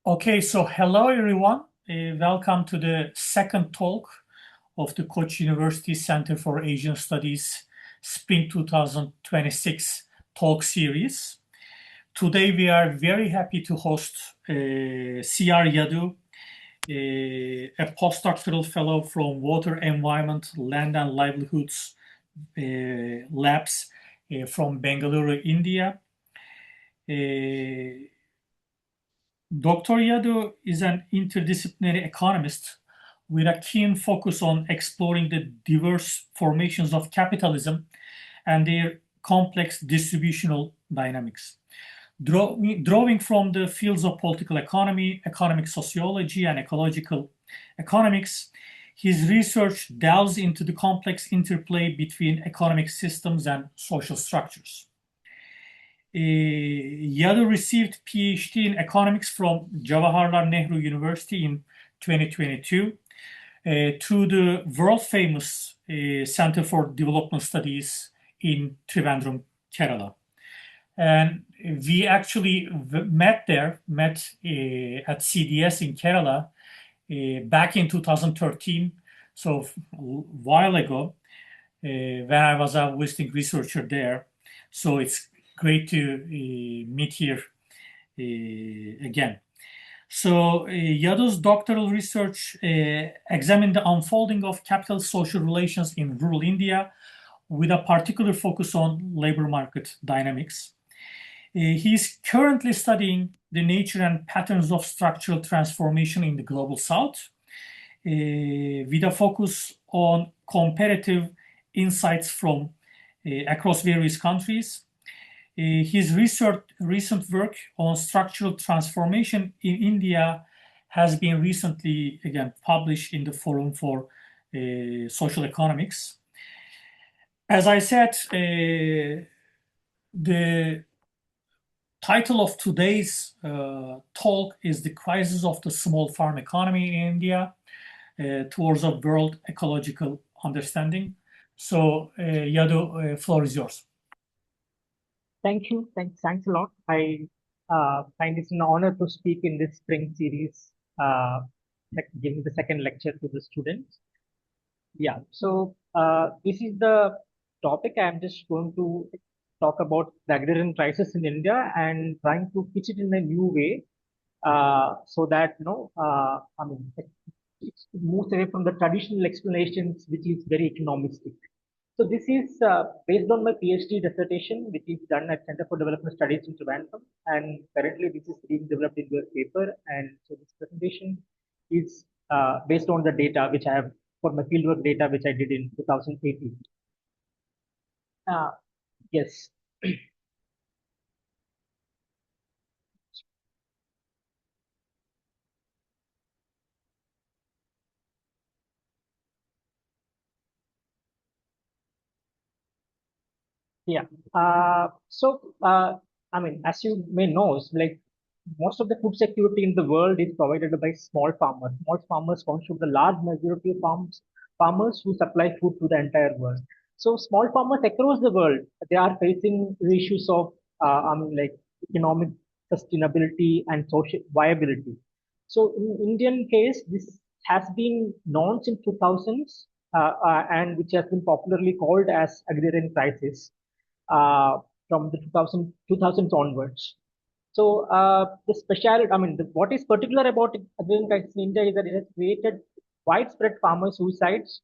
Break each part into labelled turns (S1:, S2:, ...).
S1: Okay, so hello everyone. Welcome to the second talk of the Koç University Center for Asian Studies Spring 2026 talk series. Today we are very happy to host CR Yadu, a postdoctoral fellow from Water, Environment, Land and Livelihoods labs from Bengaluru, India. Dr. Yadu is an interdisciplinary economist with a keen focus on exploring the diverse formations of capitalism and their complex distributional dynamics. Drawing from the fields of political economy, economic sociology, and ecological economics, his research delves into the complex interplay between economic systems and social structures. Yadu received PhD in economics from Jawaharlal Nehru University in 2022 through the world-famous Center for Development Studies in Trivandrum, Kerala. And we actually met at CDS in Kerala back in 2013, so a while ago, when I was a visiting researcher there. So it's great to meet here again. So Yadu's doctoral research examined the unfolding of capital social relations in rural India with a particular focus on labor market dynamics. He's currently studying the nature and patterns of structural transformation in the global south with a focus on comparative insights from across various countries. His recent work on structural transformation in India has been recently, again, published in the Forum for Social Economics. As I said, the title of today's talk is The Crisis of the Small Farm Economy in India towards a World Ecological Understanding. So, Yadu, floor is yours.
S2: Thank you. Thanks a lot. I find it an honor to speak in this spring series, giving the second lecture to the students. Yeah, so this is the topic. I'm just going to talk about the agrarian crisis in India and trying to pitch it in a new way so that, I mean, it moves away from the traditional explanations, which is very economistic. So this is based on my PhD dissertation, which is done at Center for Development Studies in Trivandrum, and currently this is being developed into a paper. And so this presentation is based on the data which I have for my fieldwork data, which I did in 2018. Yes. Yeah. I mean, as you may know, it's like most of the food security in the world is provided by small farmers. Small farmers constitute the large majority of farmers who supply food to the entire world. So small farmers across the world, they are facing the issues of, like economic sustainability and social viability. So in Indian case, this has been known since 2000s, and which has been popularly called as agrarian crisis uh, from the 2000s onwards. So the speciality, I mean, what is particular about agrarian crisis in India is that it has created widespread farmer suicides,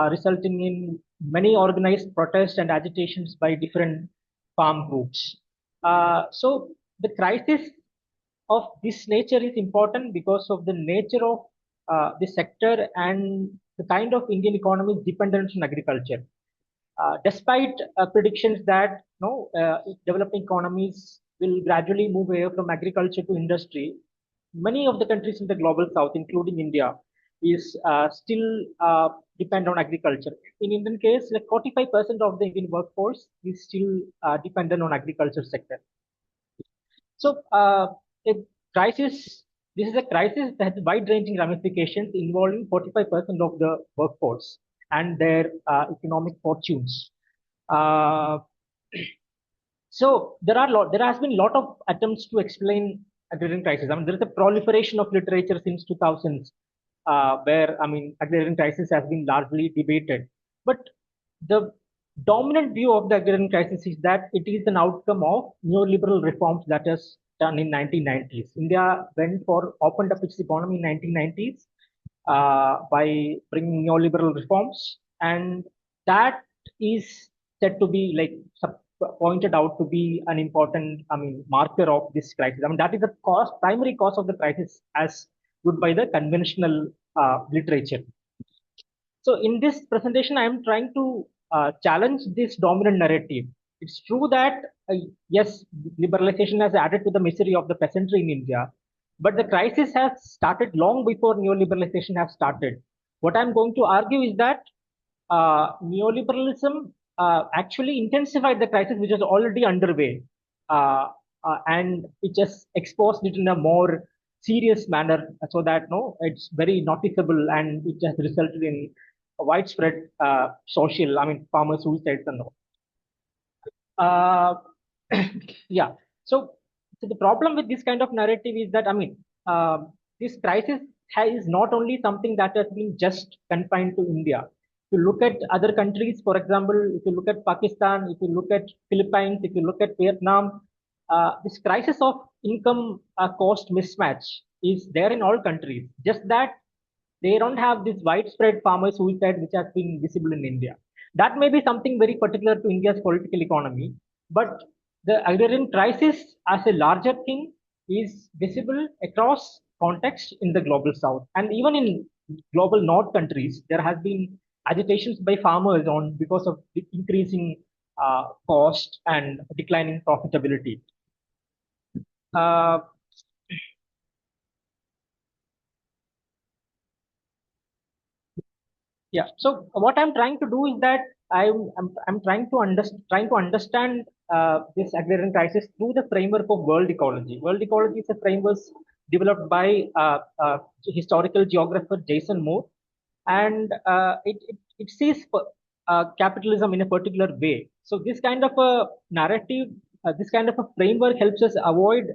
S2: resulting in many organized protests and agitations by different farm groups. So the crisis of this nature is important because of the nature of the sector and the kind of Indian economy is dependent on agriculture. Despite predictions that developing economies will gradually move away from agriculture to industry, many of the countries in the global south, including India, is still depend on agriculture. In Indian case, like 45% of the Indian workforce is still dependent on agriculture sector. So a crisis, this is a crisis that has wide-ranging ramifications involving 45% of the workforce and their economic fortunes. Uh, so there has been a lot of attempts to explain agrarian crisis. I mean, there is a proliferation of literature since 2000s, where, I mean, agrarian crisis has been largely debated. But the dominant view of the agrarian crisis is that it is an outcome of neoliberal reforms that was done in 1990s. India went for opened up its economy in 1990s by bringing neoliberal reforms, and that is said to be like pointed out to be an important, I mean, marker of this crisis. I mean, that is the cause, primary cause of the crisis, as good by the conventional literature. So in this presentation, I am trying to challenge this dominant narrative. It's true that yes, liberalization has added to the misery of the peasantry in India, but the crisis has started long before neoliberalization has started. What I'm going to argue is that neoliberalism actually intensified the crisis which was already underway, and it just exposed it in a more serious manner, so that no, it's very noticeable, and it just resulted in a widespread social, I mean, farmer suicides and all. Uh, yeah. So, so the problem with this kind of narrative is that, I mean, this crisis is not only something that has been just confined to India. If you look at other countries, for example, if you look at Pakistan, if you look at Philippines, if you look at Vietnam, this crisis of income cost mismatch is there in all countries. Just that they don't have this widespread farmer suicide which has been visible in India. That may be something very particular to India's political economy, but the agrarian crisis as a larger thing is visible across context in the global south. And even in global north countries, there has been agitations by farmers on because of the increasing cost and declining profitability. Uh, Yeah. So what I'm trying to do is that I'm trying to understand this agrarian crisis through the framework of world ecology. World ecology is a framework developed by historical geographer Jason Moore, and it sees capitalism in a particular way. So this kind of a narrative, this kind of a framework helps us avoid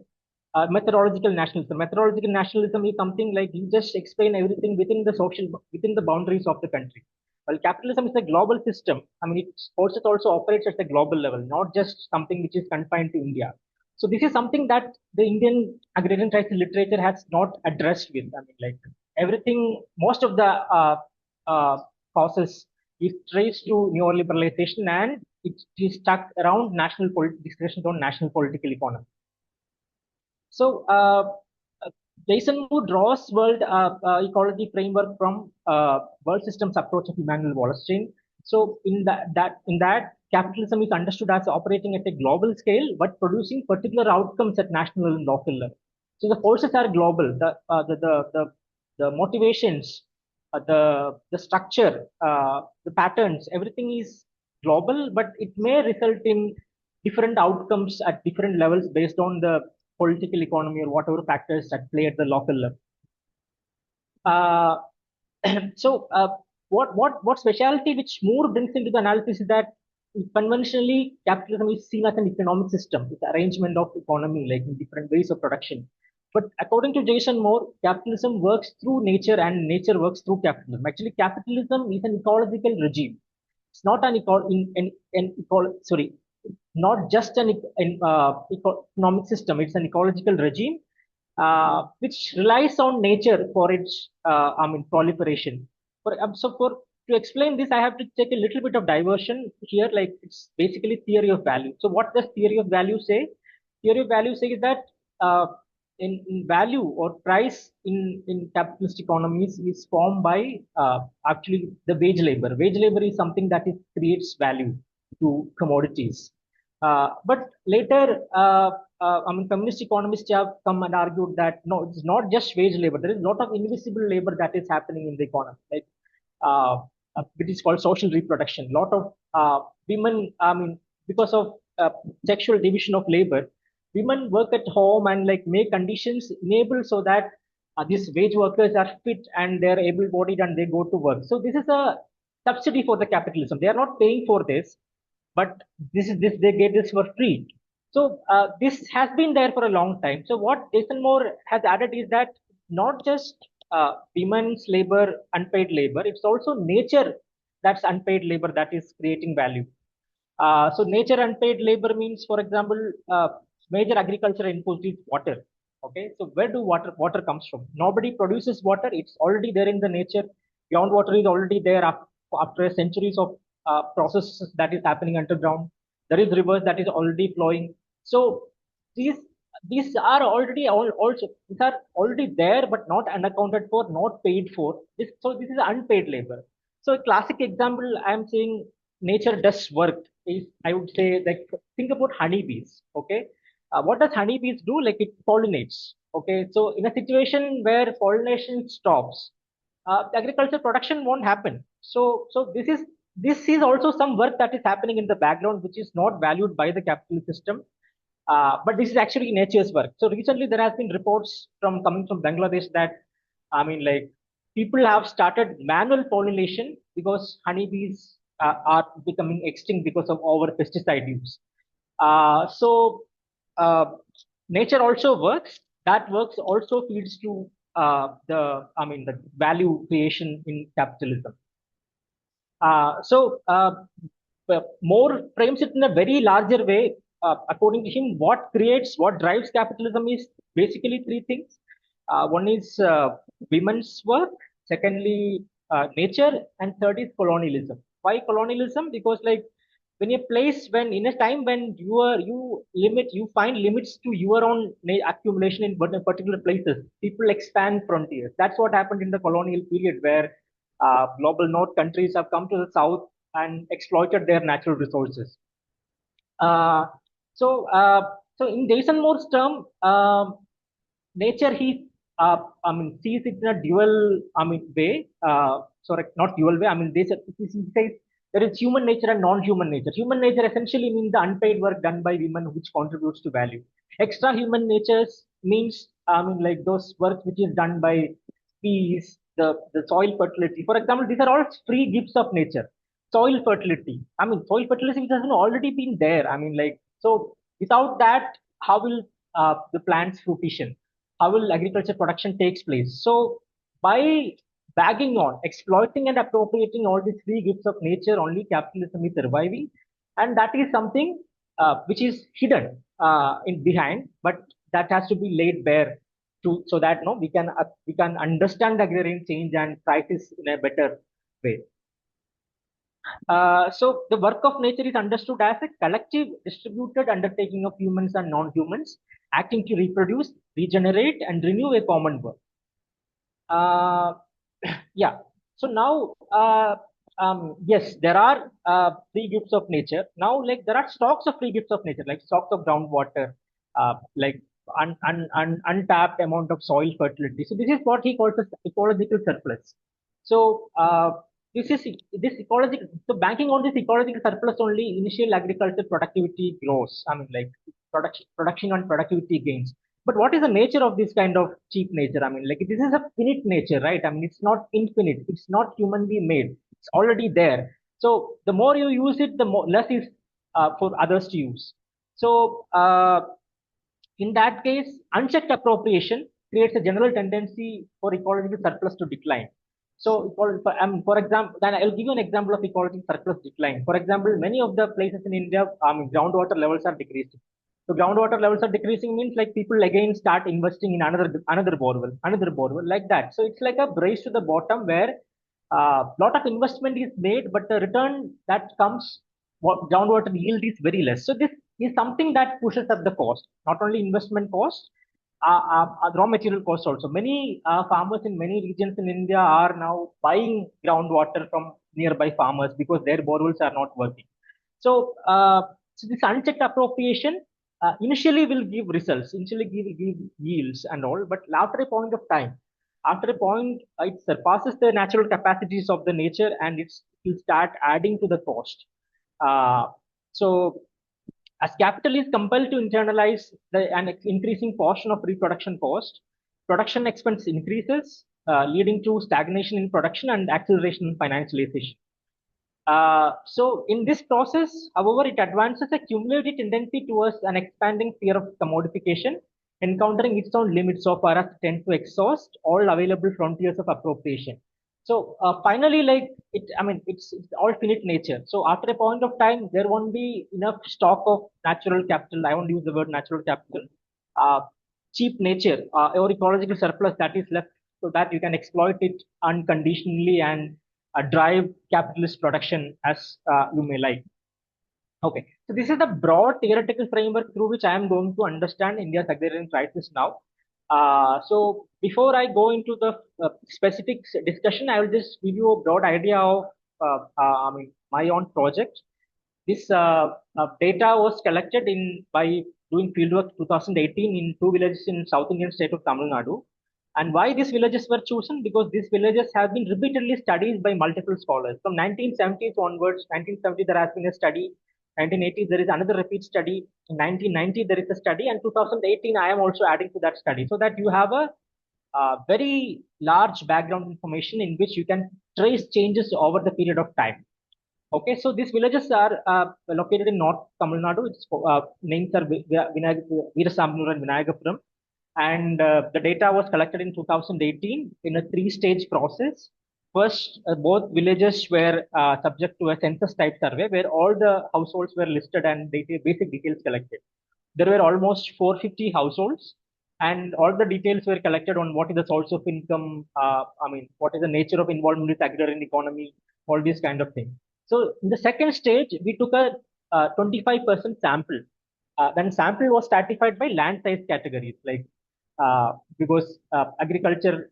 S2: methodological nationalism. Methodological nationalism is something like you just explain everything within the boundaries of the country. Well, capitalism is a global system. I mean, it also operates at a global level, not just something which is confined to India. So this is something that the Indian agrarian crisis literature has not addressed with. I mean, like everything, most of the causes is traced to neoliberalization, and it is stuck around discussions on national political economy. So Jason Wu draws world ecology framework from world systems approach of Emmanuel Wallerstein. So in that capitalism is understood as operating at a global scale, but producing particular outcomes at national and local level. So the forces are global. The motivations, the structure, the patterns, everything is global, but it may result in different outcomes at different levels based on the political economy or whatever factors that play at the local level. Uh, so what specialty which Moore brings into the analysis is that conventionally capitalism is seen as an economic system, it's arrangement of economy like in different ways of production. But according to Jason Moore, capitalism works through nature and nature works through capitalism. Actually, capitalism is an ecological regime. It's not sorry, not just an economic system. It's an ecological regime which relies on nature for its, I mean, proliferation. For to explain this, I have to take a little bit of diversion here. Like it's basically theory of value. So what does theory of value say? Theory of value says that in value or price in capitalist economies is formed by actually the wage labor. Wage labor is something that creates value to commodities. But later, I mean, communist economists have come and argued that no, it's not just wage labor. There is a lot of invisible labor that is happening in the economy, like which is called social reproduction. A lot of women, I mean, because of sexual division of labor, women work at home and like make conditions enable so that these wage workers are fit and they're able-bodied and they go to work. So this is a subsidy for the capitalism. They are not paying for this, but this they get this for free. So this has been there for a long time. So what Jason Moore has added is that not just women's labor, unpaid labor, it's also nature that's unpaid labor that is creating value. So nature unpaid labor means, for example, major agricultural input is water. Okay, so where do water comes from? Nobody produces water; it's already there in the nature. Groundwater is already there after centuries of processes that is happening underground. There is rivers that is already flowing. So these these are already also these are already there, but not unaccounted for, not paid for. This is unpaid labor. So a classic example I am saying nature does work is, I would say, like, think about honeybees. Okay, what does honeybees do? Like, it pollinates. Okay, so in a situation where pollination stops, agriculture production won't happen. So this is also some work that is happening in the background, which is not valued by the capitalist system. But this is actually nature's work. So recently there has been reports from coming from Bangladesh that, I mean, like, people have started manual pollination because honeybees are becoming extinct because of over pesticide use. So uh, nature also works. That works also feeds to the value creation in capitalism. More frames it in a very larger way. According to him, what drives capitalism is basically three things. One is women's work, secondly, nature, and third is colonialism. Why colonialism? Because, like, when in a time when you find limits to your own accumulation in particular places, people expand frontiers. That's what happened in the colonial period, where global north countries have come to the south and exploited their natural resources. Uh, so, uh, so in Jason Moore's term, nature sees it in a dual way. Sorry, not dual way. I mean, he says there is human nature and non-human nature. Human nature essentially means the unpaid work done by women, which contributes to value. Extra human natures means, like, those work which is done by bees, the soil fertility. For example, these are all free gifts of nature. Soil fertility. Soil fertility which has already been there. So without that, how will the plants fruition? How will agriculture production takes place? So by bagging on, exploiting and appropriating all these free gifts of nature, only capitalism is surviving, and that is something which is hidden in behind, but that has to be laid bare to, so that, no, we can understand agrarian change and crisis in a better way. So the work of nature is understood as a collective, distributed undertaking of humans and non-humans acting to reproduce, regenerate, and renew a common world. Uh, yeah. So now, yes, there are free gifts of nature. Now, like, there are stocks of free gifts of nature, like stocks of groundwater, like untapped amount of soil fertility. So this is what he calls as ecological surplus. So this ecological. So banking on this ecological surplus only, initial agriculture productivity grows. Production and productivity gains. But what is the nature of this kind of cheap nature? Like, this is a finite nature, right? It's not infinite. It's not humanly made. It's already there. So the more you use it, the more less is for others to use. So in that case, unchecked appropriation creates a general tendency for ecological surplus to decline. So, for example, then I'll give you an example of ecological surplus decline. For example, many of the places in India, groundwater levels are decreasing. So groundwater levels are decreasing means, like, people again start investing in another borewell, like that. So it's like a race to the bottom where a lot of investment is made, but the return that comes, what groundwater yield is very less. So this is something that pushes up the cost, not only investment cost, raw material cost also. Many farmers in many regions in India are now buying groundwater from nearby farmers because their borewells are not working. So, so this unchecked appropriation initially will give results, will give yields and all, but after a point of time, it surpasses the natural capacities of the nature, and it will start adding to the cost. Uh, so as capital is compelled to internalize an increasing portion of reproduction cost, production expense increases, leading to stagnation in production and acceleration in financialization. So in this process, however, it advances a cumulative tendency towards an expanding sphere of commodification, encountering its own limits so far as tend to exhaust all available frontiers of appropriation. So finally, like I mean, it's all finite nature. So after a point of time, there won't be enough stock of natural capital. I won't use the word natural capital. Uh, Cheap nature or ecological surplus that is left, so that you can exploit it unconditionally and drive capitalist production as you may like. Okay, so this is the broad theoretical framework through which I am going to understand India's agrarian crisis now. So before I go into the specific discussion, I will just give you a broad idea of I mean my own project. This data was collected in by doing fieldwork 2018 in two villages in South Indian state of Tamil Nadu. And why these villages were chosen? Because these villages have been repeatedly studied by multiple scholars. From 1970s onwards, 1970 there has been a study, 1980s there is another repeat study, in 1990 there is a study, and 2018 I am also adding to that study, so that you have a very large background information in which you can trace changes over the period of time. Okay, so these villages are located in North Tamil Nadu. Its names are Veerasamnur and Vinayagapuram. And the data was collected in 2018 in a three-stage process. First, both villages were subject to a census type survey where all the households were listed and basic details collected. There were almost 450 households, and all the details were collected on what is the source of income, I mean, what is the nature of involvement with agrarian economy, all these kind of things. So in the second stage, we took a 25% sample. Then sample was stratified by land size categories, like because agriculture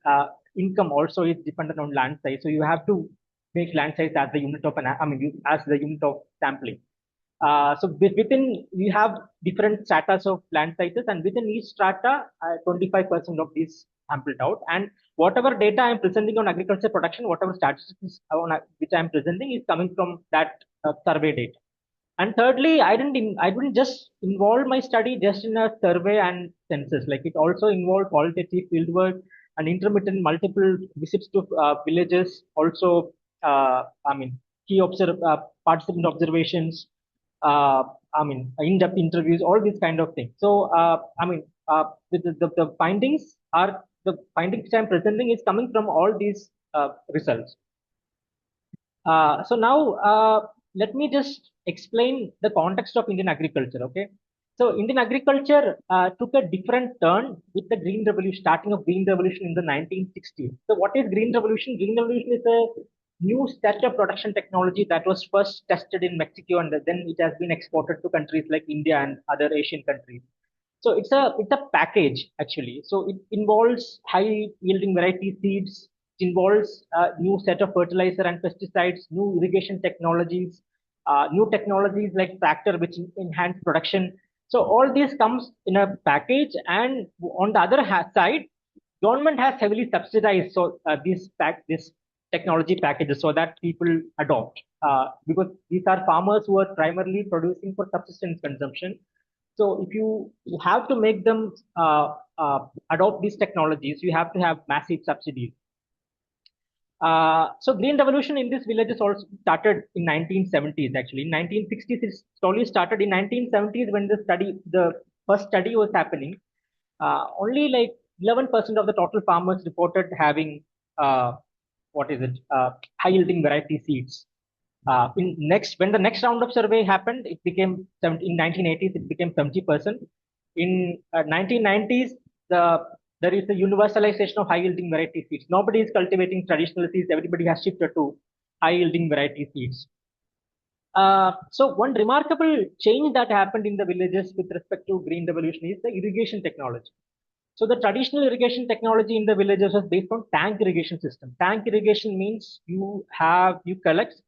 S2: income also is dependent on land size. So you have to make land size as the unit of I mean, as the unit of sampling. So within we have different stratas of land sizes, and within each strata, 25% of these sampled out. And whatever data I'm presenting on agriculture production, whatever statistics which I'm presenting is coming from that survey data. And thirdly, I didn't just involve my study just in a survey and census. Like it also involved qualitative fieldwork and intermittent multiple visits to villages. Also, I mean, participant observations. I mean, in-depth interviews, all these kind of things. So, I mean, the findings are the findings I'm presenting is coming from all these results. So now let me just explain the context of Indian agriculture. Okay, so Indian agriculture took a different turn with the Green Revolution, starting of Green Revolution in the 1960s. So what is Green Revolution? Green Revolution is a new set of production technology that was first tested in Mexico, and then it has been exported to countries like India and other Asian countries. So it's a package actually. So it involves high yielding variety seeds. It involves a new set of fertilizer and pesticides, new irrigation technologies, new technologies like tractor which enhance production. So all this comes in a package, and on the other side, government has heavily subsidized so this technology packages so that people adopt because these are farmers who are primarily producing for subsistence consumption. So if you have to make them adopt these technologies, you have to have massive subsidies. So green revolution in these villages also started in 1970s. Actually, in 1960s it slowly started. In 1970s, when the first study was happening, only like 11% of the total farmers reported having what is it high yielding variety seeds. When the next round of survey happened, it became 70, in 1980s it became 70%. In 1990s, there is a universalization of high yielding variety seeds. Nobody is cultivating traditional seeds. Everybody has shifted to high yielding variety seeds. So one remarkable change that happened in the villages with respect to green revolution is the irrigation technology. So the traditional irrigation technology in the villages was based on tank irrigation system. Tank irrigation means you collect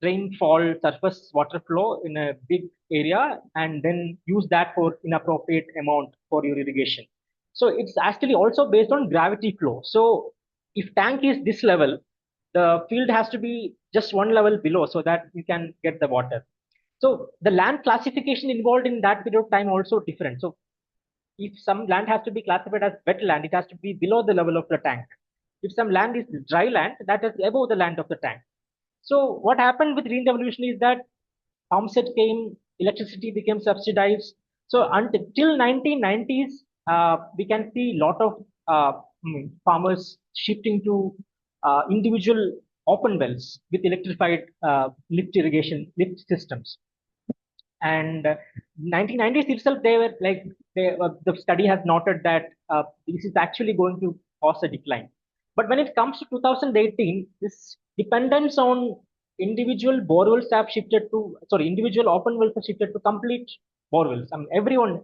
S2: rainfall surface water flow in a big area and then use that for inappropriate amount for your irrigation. So it's actually also based on gravity flow. So if tank is this level, the field has to be just one level below so that you can get the water. So the land classification involved in that period of time also different. So if some land has to be classified as wetland, it has to be below the level of the tank. If some land is dry land, that is above the land of the tank. So what happened with green revolution is that pump set came, electricity became subsidized. So until 1990s, we can see a lot of farmers shifting to individual open wells with electrified lift irrigation lift systems. And 1990s itself, they were like the study has noted that this is actually going to cause a decline. But when it comes to 2018, this dependence on individual borewells have shifted to, sorry, individual open wells have shifted to complete borewells. I mean, everyone,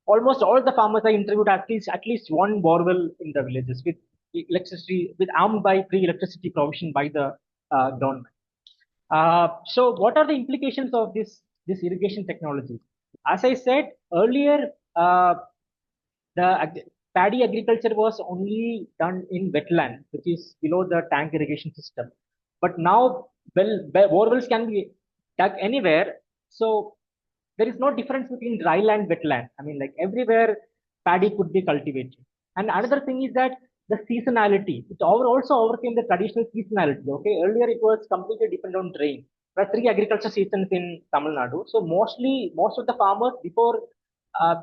S2: almost all the farmers I interviewed, at least one borewell in the villages with electricity, with armed by free electricity provision by the government. So what are the implications of this irrigation technology? As I said earlier, the paddy agriculture was only done in wetland, which is below the tank irrigation system. But now, borewells can be dug anywhere. So there is no difference between dry land, wetland. I mean, like everywhere, paddy could be cultivated. And another thing is that the seasonality, it also overcame the traditional seasonality. Okay, earlier it was completely dependent on rain. There are three agriculture seasons in Tamil Nadu. So most of the farmers before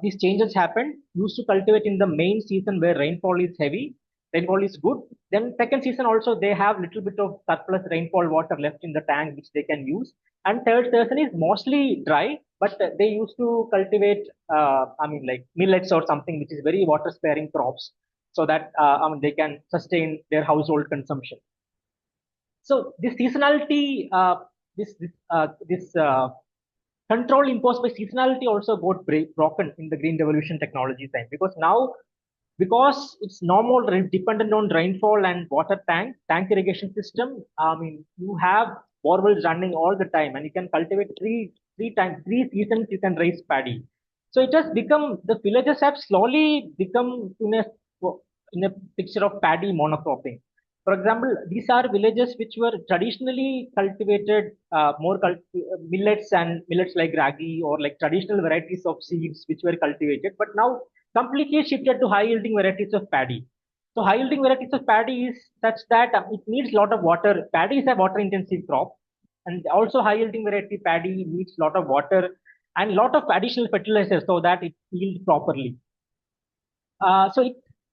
S2: these changes happened used to cultivate in the main season where rainfall is heavy, rainfall is good. Then second season also they have little bit of surplus rainfall water left in the tank which they can use. And third season is mostly dry, but they used to cultivate, I mean, like millets or something which is very water sparing crops, so that I mean, they can sustain their household consumption. So this seasonality, this control imposed by seasonality also got broken in the green revolution technology time, because now, because it's normal dependent on rainfall and water tank irrigation system. I mean, you have borewells running all the time, and you can cultivate three seasons. You can raise paddy. So it has become, the villages have slowly become in a picture of paddy monocropping. For example, these are villages which were traditionally cultivated millets and millets like ragi, or like traditional varieties of seeds which were cultivated, but now completely shifted to high yielding varieties of paddy. So high yielding varieties of paddy is such that it needs a lot of water. Paddy is a water intensive crop, and also high yielding variety paddy needs a lot of water and a lot of additional fertilizers so that it yields properly.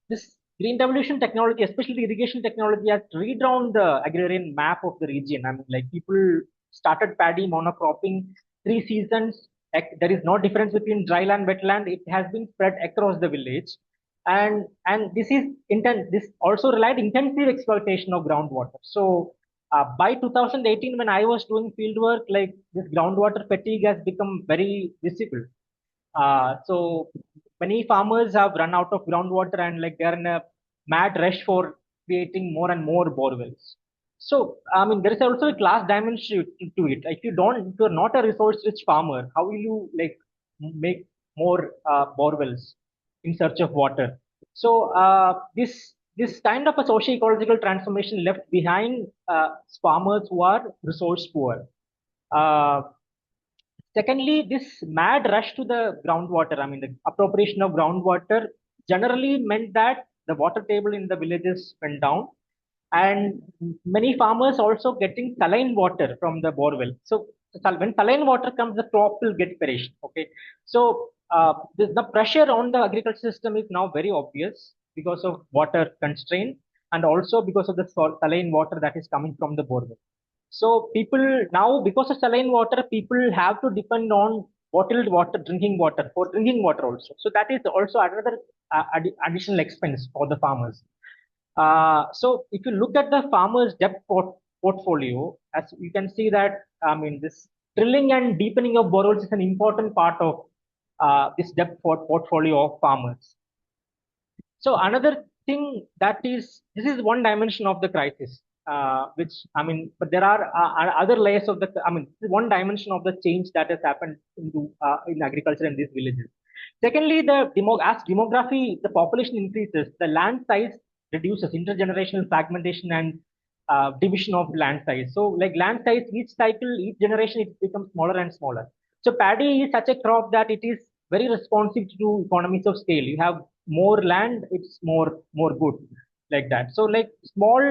S2: This green revolution technology, especially irrigation technology, has redrawn the agrarian map of the region. I mean, like people started paddy monocropping 3 seasons. There is no difference between dry land, wetland. It has been spread across the village, and this is intent. This also relied intensive exploitation of groundwater. So by 2018, when I was doing field work, like this groundwater fatigue has become very visible. So many farmers have run out of groundwater, and like they're in a mad rush for creating more and more borewells. So I mean, there is also a class dimension to it. If you're not a resource-rich farmer, how will you like make more borewells in search of water? So this kind of a socio-ecological transformation left behind farmers who are resource poor. Uh, Secondly, this mad rush to the groundwater, I mean, the appropriation of groundwater generally meant that the water table in the villages went down, and many farmers also getting saline water from the borewell. So when saline water comes, the crop will get perished. Okay, so the pressure on the agriculture system is now very obvious because of water constraint, and also because of the saline water that is coming from the borewell. So people now, because of saline water, people have to depend on bottled water, drinking water for drinking water also. So that is also another additional expense for the farmers. So if you look at the farmers' debt portfolio, as you can see that, I mean, this drilling and deepening of borrows is an important part of this debt portfolio of farmers. So another thing that is, this is one dimension of the crisis, which I mean, but there are other layers of the. I mean, one dimension of the change that has happened in agriculture in these villages. Secondly, as demography, the population increases, the land size reduces, intergenerational fragmentation and division of land size. So, like land size, each cycle, each generation, it becomes smaller and smaller. So, paddy is such a crop that it is very responsive to economies of scale. You have more land, it's more good. like that. So like small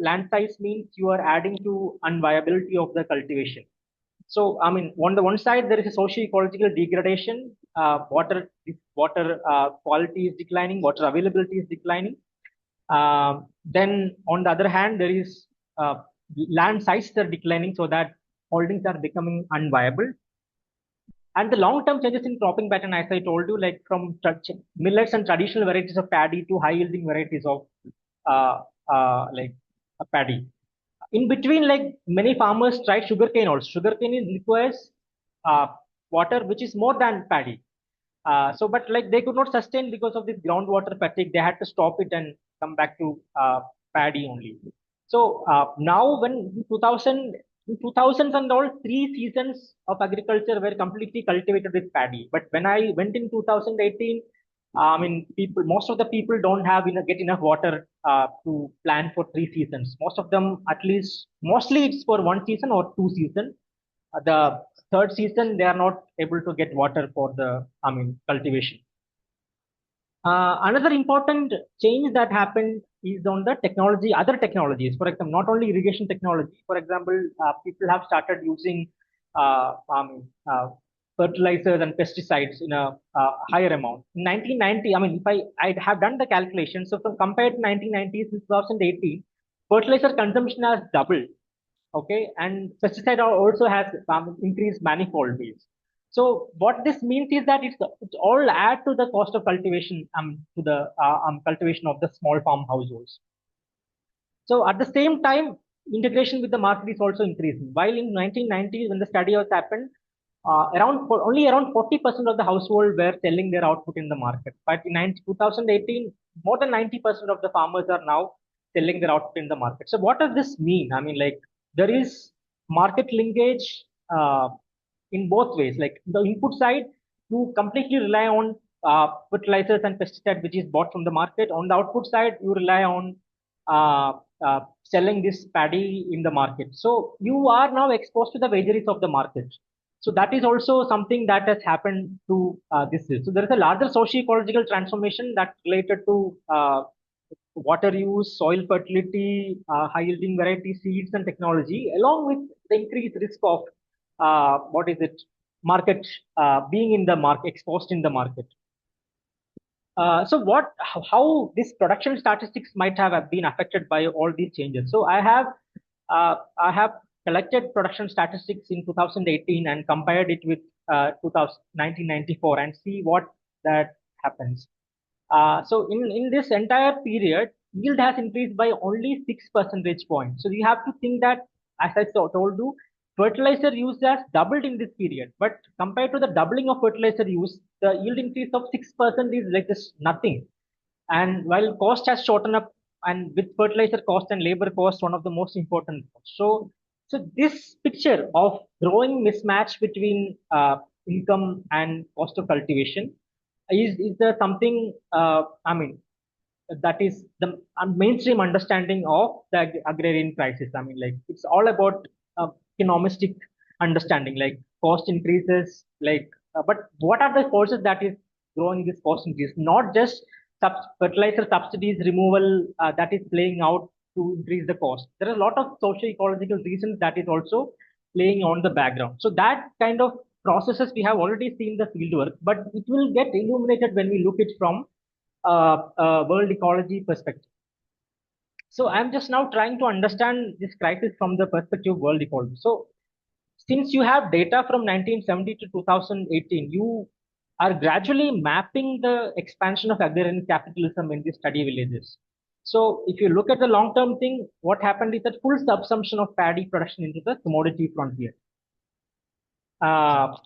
S2: land size means you are adding to unviability of the cultivation. So I mean, on the one side there is a socio-ecological degradation. Water quality is declining, water availability is declining. Then on the other hand, there is land sizes are declining, so that holdings are becoming unviable. And the long-term changes in cropping pattern, as I told you, like from millets and traditional varieties of paddy to high-yielding varieties of uh, like a paddy. In between, like many farmers tried sugarcane also. Sugarcane requires uh, water which is more than paddy. So, but like they could not sustain because of this groundwater fatigue. They had to stop it and come back to paddy only. So now, when in 2000s and all, 3 seasons of agriculture were completely cultivated with paddy. But when I went in 2018, I mean, most of the people don't have get enough water to plan for 3 seasons. Most of them, at least, mostly it's for 1 season or 2 seasons. The third season, they are not able to get water for the, I mean, cultivation. Another important change that happened is on the technology, other technologies. For example, not only irrigation technology. For example, people have started using fertilizers and pesticides in a higher amount. In 1990, I mean, if I have done the calculation, so from compared to 1990s to 2018, fertilizer consumption has doubled. Okay, and pesticide also has increased manifold ways. So what this means is that it's all add to the cost of cultivation to the cultivation of the small farm households. So at the same time, integration with the market is also increasing. While in 1990s, when the study was happened, only around 40% of the household were selling their output in the market. But in 2018, more than 90% of the farmers are now selling their output in the market. So what does this mean? I mean, like there is market linkage in both ways. Like the input side, you completely rely on fertilizers and pesticide, which is bought from the market. On the output side, you rely on selling this paddy in the market. So you are now exposed to the vagaries of the market. So that is also something that has happened to this. So there is a larger socio-ecological transformation that related to water use, soil fertility, high-yielding variety seeds and technology, along with the increased risk of what is it, market being in the market, exposed in the market. So how this production statistics might have been affected by all these changes. So I have collected production statistics in 2018 and compared it with 1994 and see what that happens. So in this entire period, yield has increased by only 6 percentage points. So you have to think that, as I told you, fertilizer use has doubled in this period. But compared to the doubling of fertilizer use, the yield increase of 6% is like just nothing. And while cost has shortened up, and with fertilizer cost and labor cost, one of the most important. So this picture of growing mismatch between income and cost of cultivation is there something I mean that is the mainstream understanding of the agrarian crisis. I mean, like it's all about economistic understanding, like cost increases, like but what are the forces that is growing this cost increase? Not just fertilizer subsidies removal that is playing out to increase the cost. There are a lot of socio-ecological reasons that is also playing on the background. So that kind of processes we have already seen the fieldwork, but it will get illuminated when we look it from world ecology perspective. So I'm just now trying to understand this crisis from the perspective of world ecology. So since you have data from 1970 to 2018, you are gradually mapping the expansion of agrarian capitalism in the study villages. So if you look at the long-term thing, what happened is that full subsumption of paddy production into the commodity frontier.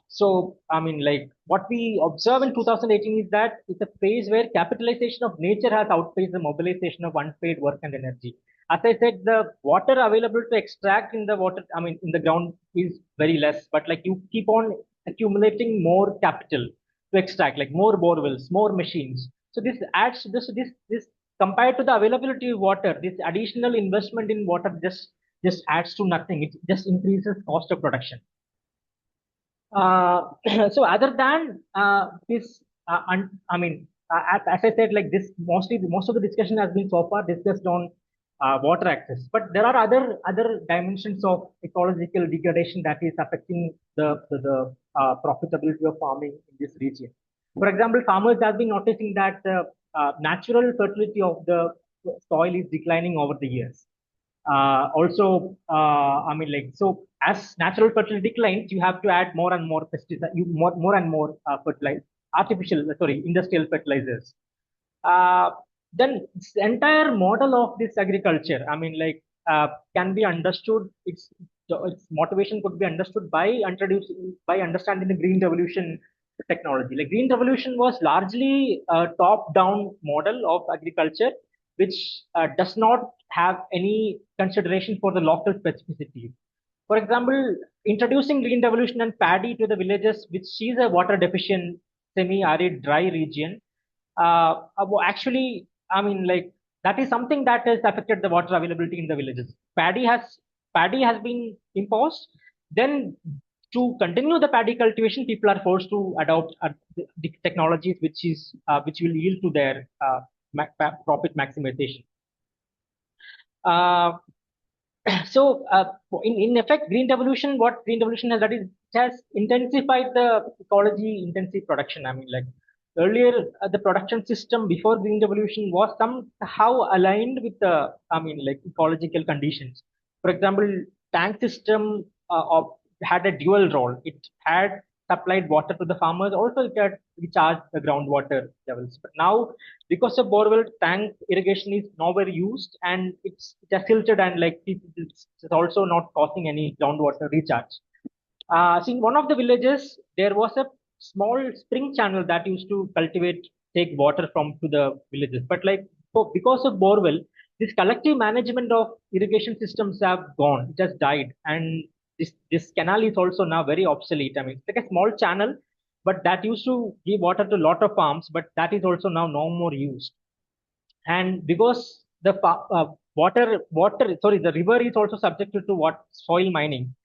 S2: So, I mean, like what we observe in 2018 is that it's a phase where capitalization of nature has outpaced the mobilization of unpaid work and energy. As I said, the water available to extract in the water, I mean, in the ground is very less, but like you keep on accumulating more capital to extract, like more borewells, more machines. So this adds this compared to the availability of water, this additional investment in water just adds to nothing. It just increases cost of production. So other than this, I mean, as I said, like this, most of the discussion has been so far discussed on water access, but there are other dimensions of ecological degradation that is affecting the profitability of farming in this region. For example, farmers have been noticing that the natural fertility of the soil is declining over the years. I mean, like, so as natural fertility declines, you have to add more and more pesticide, more and more industrial fertilizers. Uh, then this entire model of this agriculture, I mean, like, can be understood. Its motivation could be understood by understanding the green revolution technology. Like green revolution was largely a top-down model of agriculture, which does not have any consideration for the local specificities. For example, introducing green revolution and paddy to the villages, which is a water deficient, semi-arid, dry region, actually, I mean, like that is something that has affected the water availability in the villages. Paddy has been imposed. Then, to continue the paddy cultivation, people are forced to adopt the technologies which will yield to their profit maximization. Uh, so in effect, what green revolution has done is it has intensified the ecology intensive production. I mean, like earlier, the production system before green revolution was somehow aligned with the, I mean, like ecological conditions. For example, tank system had a dual role. It had supplied water to the farmers, also it had recharged the groundwater levels. But now, because of borewell, tank irrigation is nowhere used, and it has filtered, and like it's also not causing any groundwater recharge. See, in one of the villages, there was a small spring channel that used to take water from to the villages. But like, so because of borewell, this collective management of irrigation systems have gone. It has died, and this canal is also now very obsolete. I mean, it's like a small channel, but that used to give water to a lot of farms, but that is also now no more used. And because the river is also subjected to what soil mining,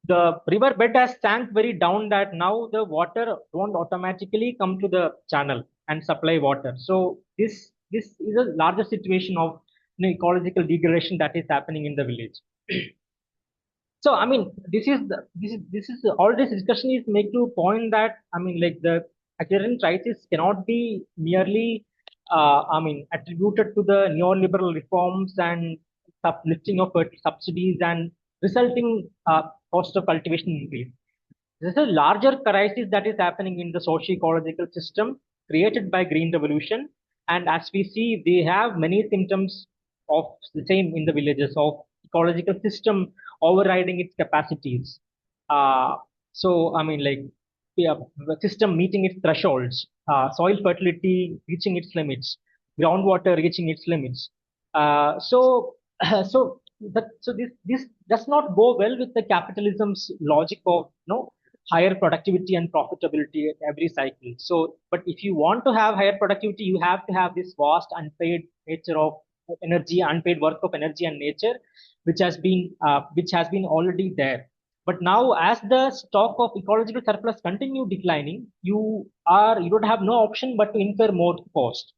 S2: the river bed has sank very down that now the water won't automatically come to the channel and supply water. So this is a larger situation of, ecological degradation that is happening in the village. So I mean, this is all this discussion is make to point that, I mean, like the agrarian crisis cannot be merely I mean, attributed to the neoliberal reforms and lifting of subsidies and resulting cost of cultivation increase. This is a larger crisis that is happening in the socio-ecological system created by green revolution, and as we see, they have many symptoms of the same in the villages of ecological system overriding its capacities. Uh, so I mean, like, yeah, the system meeting its thresholds, soil fertility reaching its limits, groundwater reaching its limits. So this does not go well with the capitalism's logic of, higher productivity and profitability at every cycle. So, but if you want to have higher productivity, you have to have this vast unpaid nature of energy, unpaid work of energy and nature, which has been already there. But now, as the stock of ecological surplus continue declining, you don't have no option but to incur more cost.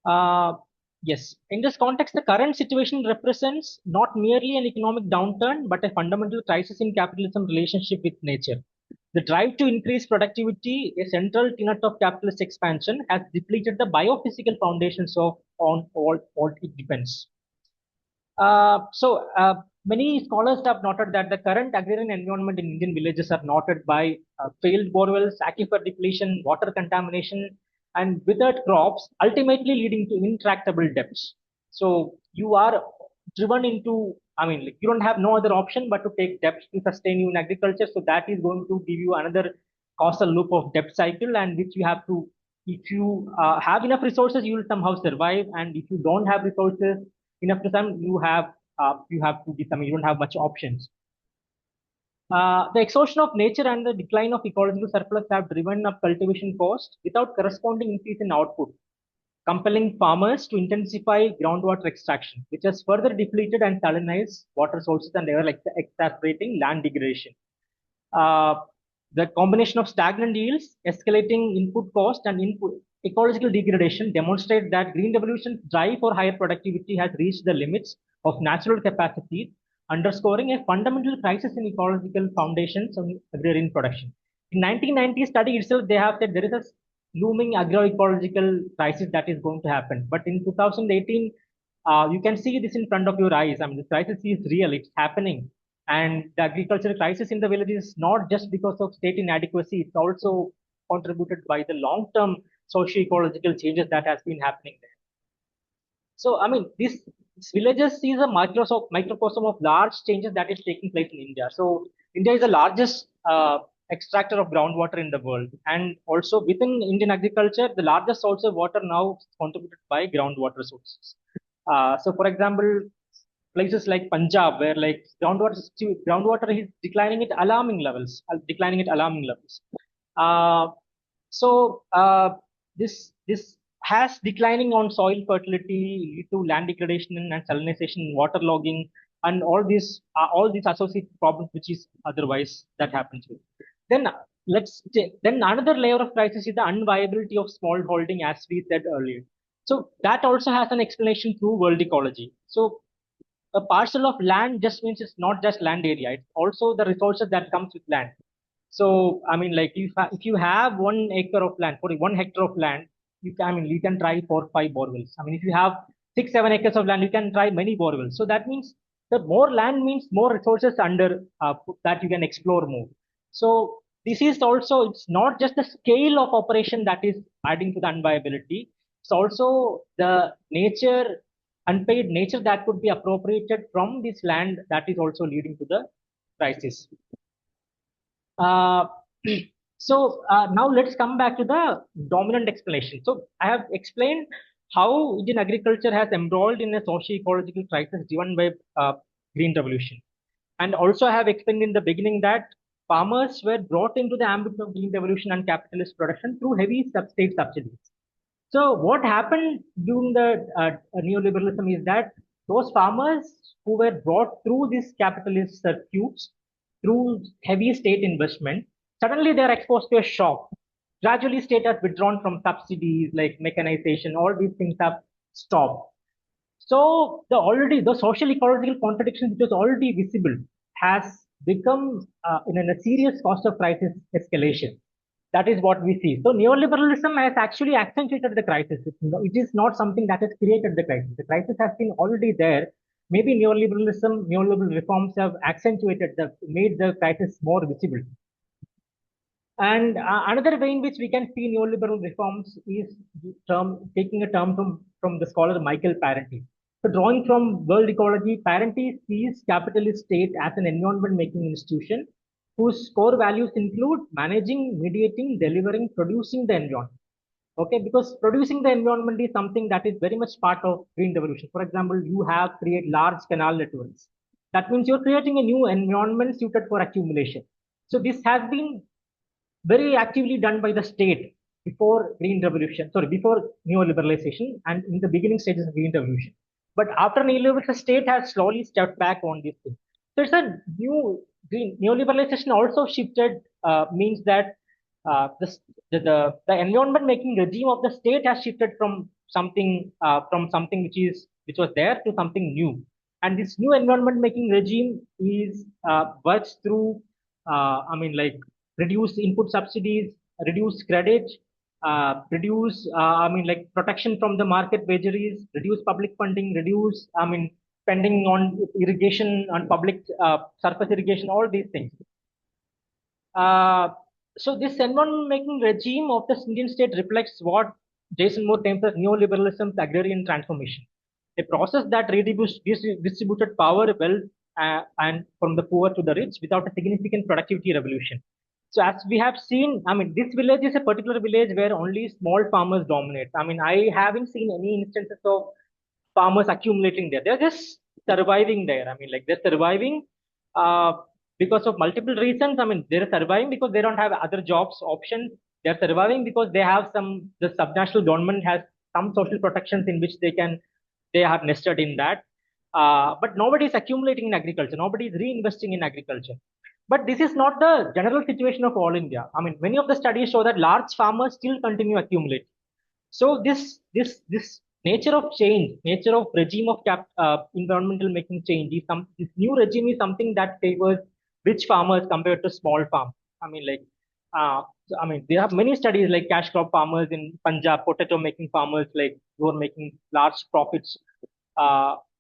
S2: Uh, yes, in this context, the current situation represents not merely an economic downturn, but a fundamental crisis in capitalism relationship with nature. The drive to increase productivity, a central tenet of capitalist expansion, has depleted the biophysical foundations of on all it depends. Many scholars have noted that the current agrarian environment in Indian villages are noted by failed borewells, aquifer depletion, water contamination, and withered crops, ultimately leading to intractable debts. So you are driven into, I mean, like, you don't have no other option but to take debts to sustain you in agriculture. So that is going to give you another causal loop of debt cycle, and which you have to, if you have enough resources, you will somehow survive, and if you don't have resources enough to some, you have to become, you don't have much options. The exhaustion of nature and the decline of ecological surplus have driven up cultivation costs without corresponding increase in output, compelling farmers to intensify groundwater extraction, which has further depleted and salinized water sources and ever exacerbating land degradation. Uh, the combination of stagnant yields, escalating input cost, and ecological degradation demonstrate that green revolution's drive for higher productivity has reached the limits of natural capacity, underscoring a fundamental crisis in ecological foundations of agrarian production. In 1990 study itself, they have said there is a looming agroecological crisis that is going to happen. But in 2018, you can see this in front of your eyes. I mean, the crisis is real; it's happening, and the agricultural crisis in the village is not just because of state inadequacy; it's also contributed by the long-term socio-ecological changes that has been happening there. So, I mean, this villages is a microcosm of large changes that is taking place in India. So, India is the largest extractor of groundwater in the world, and also within Indian agriculture, the largest source of water now is contributed by groundwater sources. So, for example, places like Punjab, where like groundwater is declining at alarming levels, Uh, so this has declining on soil fertility, lead to land degradation and salinization, waterlogging, and all these associated problems, which is otherwise that happens with. Then then another layer of crisis is the unviability of small holding, as we said earlier. So that also has an explanation through world ecology. So a parcel of land just means it's not just land area; it's also the resources that comes with land. So, I mean, like if you have 1 acre of land, sorry, 1 hectare of land, you can try 4, 5 borewells. I mean, if you have 6, 7 acres of land, you can try many borewells. So that means the more land means more resources under that you can explore more. So this is also, it's not just the scale of operation that is adding to the unviability. It's also the unpaid nature that could be appropriated from this land that is also leading to the crisis. Uh, so now let's come back to the dominant explanation. So I have explained how Indian agriculture has embroiled in a socio-ecological crisis driven by green revolution. And also I have explained in the beginning that farmers were brought into the ambit of green revolution and capitalist production through heavy state subsidies. So what happened during the neoliberalism is that those farmers who were brought through these capitalist circuits through heavy state investment, suddenly they are exposed to a shock. Gradually, state has withdrawn from subsidies like mechanization. All these things have stopped. So the social ecological contradiction which was already visible has become in a serious cost of crisis escalation. That is what we see. So neoliberalism has actually accentuated the crisis. It is not something that has created the crisis. The crisis has been already there. Maybe neoliberal reforms have made the crisis more visible. And another way in which we can see neoliberal reforms is taking a term from the scholar Michael Parenti. So drawing from world ecology, Parenti sees capitalist state as an environment making institution whose core values include managing, mediating, delivering, producing the environment. Okay, because producing the environment is something that is very much part of green revolution. For example, you have create large canal networks. That means you're creating a new environment suited for accumulation. So this has been very actively done by the state before before neoliberalization and in the beginning stages of green revolution. But after neoliberalization, the state has slowly stepped back on this thing. So it's a new green neoliberalization also shifted means that the environment making regime of the state has shifted from something which was there to something new. And this new environment making regime is works through reduce input subsidies, reduce credit, protection from the market vagaries, reduce public funding, spending on irrigation, on public surface irrigation, all these things. So this environment making regime of the Indian state reflects what Jason Moore terms as neoliberalism's agrarian transformation, a process that distributed power, wealth, and from the poor to the rich without a significant productivity revolution. So as we have seen, this village is a particular village where only small farmers dominate. I haven't seen any instances of farmers accumulating there. They're just surviving there. They're surviving uh, because of multiple reasons. They're surviving because they don't have other jobs options. They're surviving because the subnational government has some social protections in which they are nested in that. But nobody is accumulating in agriculture. Nobody is reinvesting in agriculture. But this is not the general situation of all India. Many of the studies show that large farmers still continue accumulating. So this nature of change, nature of regime of environmental making change is this new regime is something that favors rich farmers compared to small farmers. I mean, like, there are many studies like cash crop farmers in Punjab, potato making farmers like who are making large profits.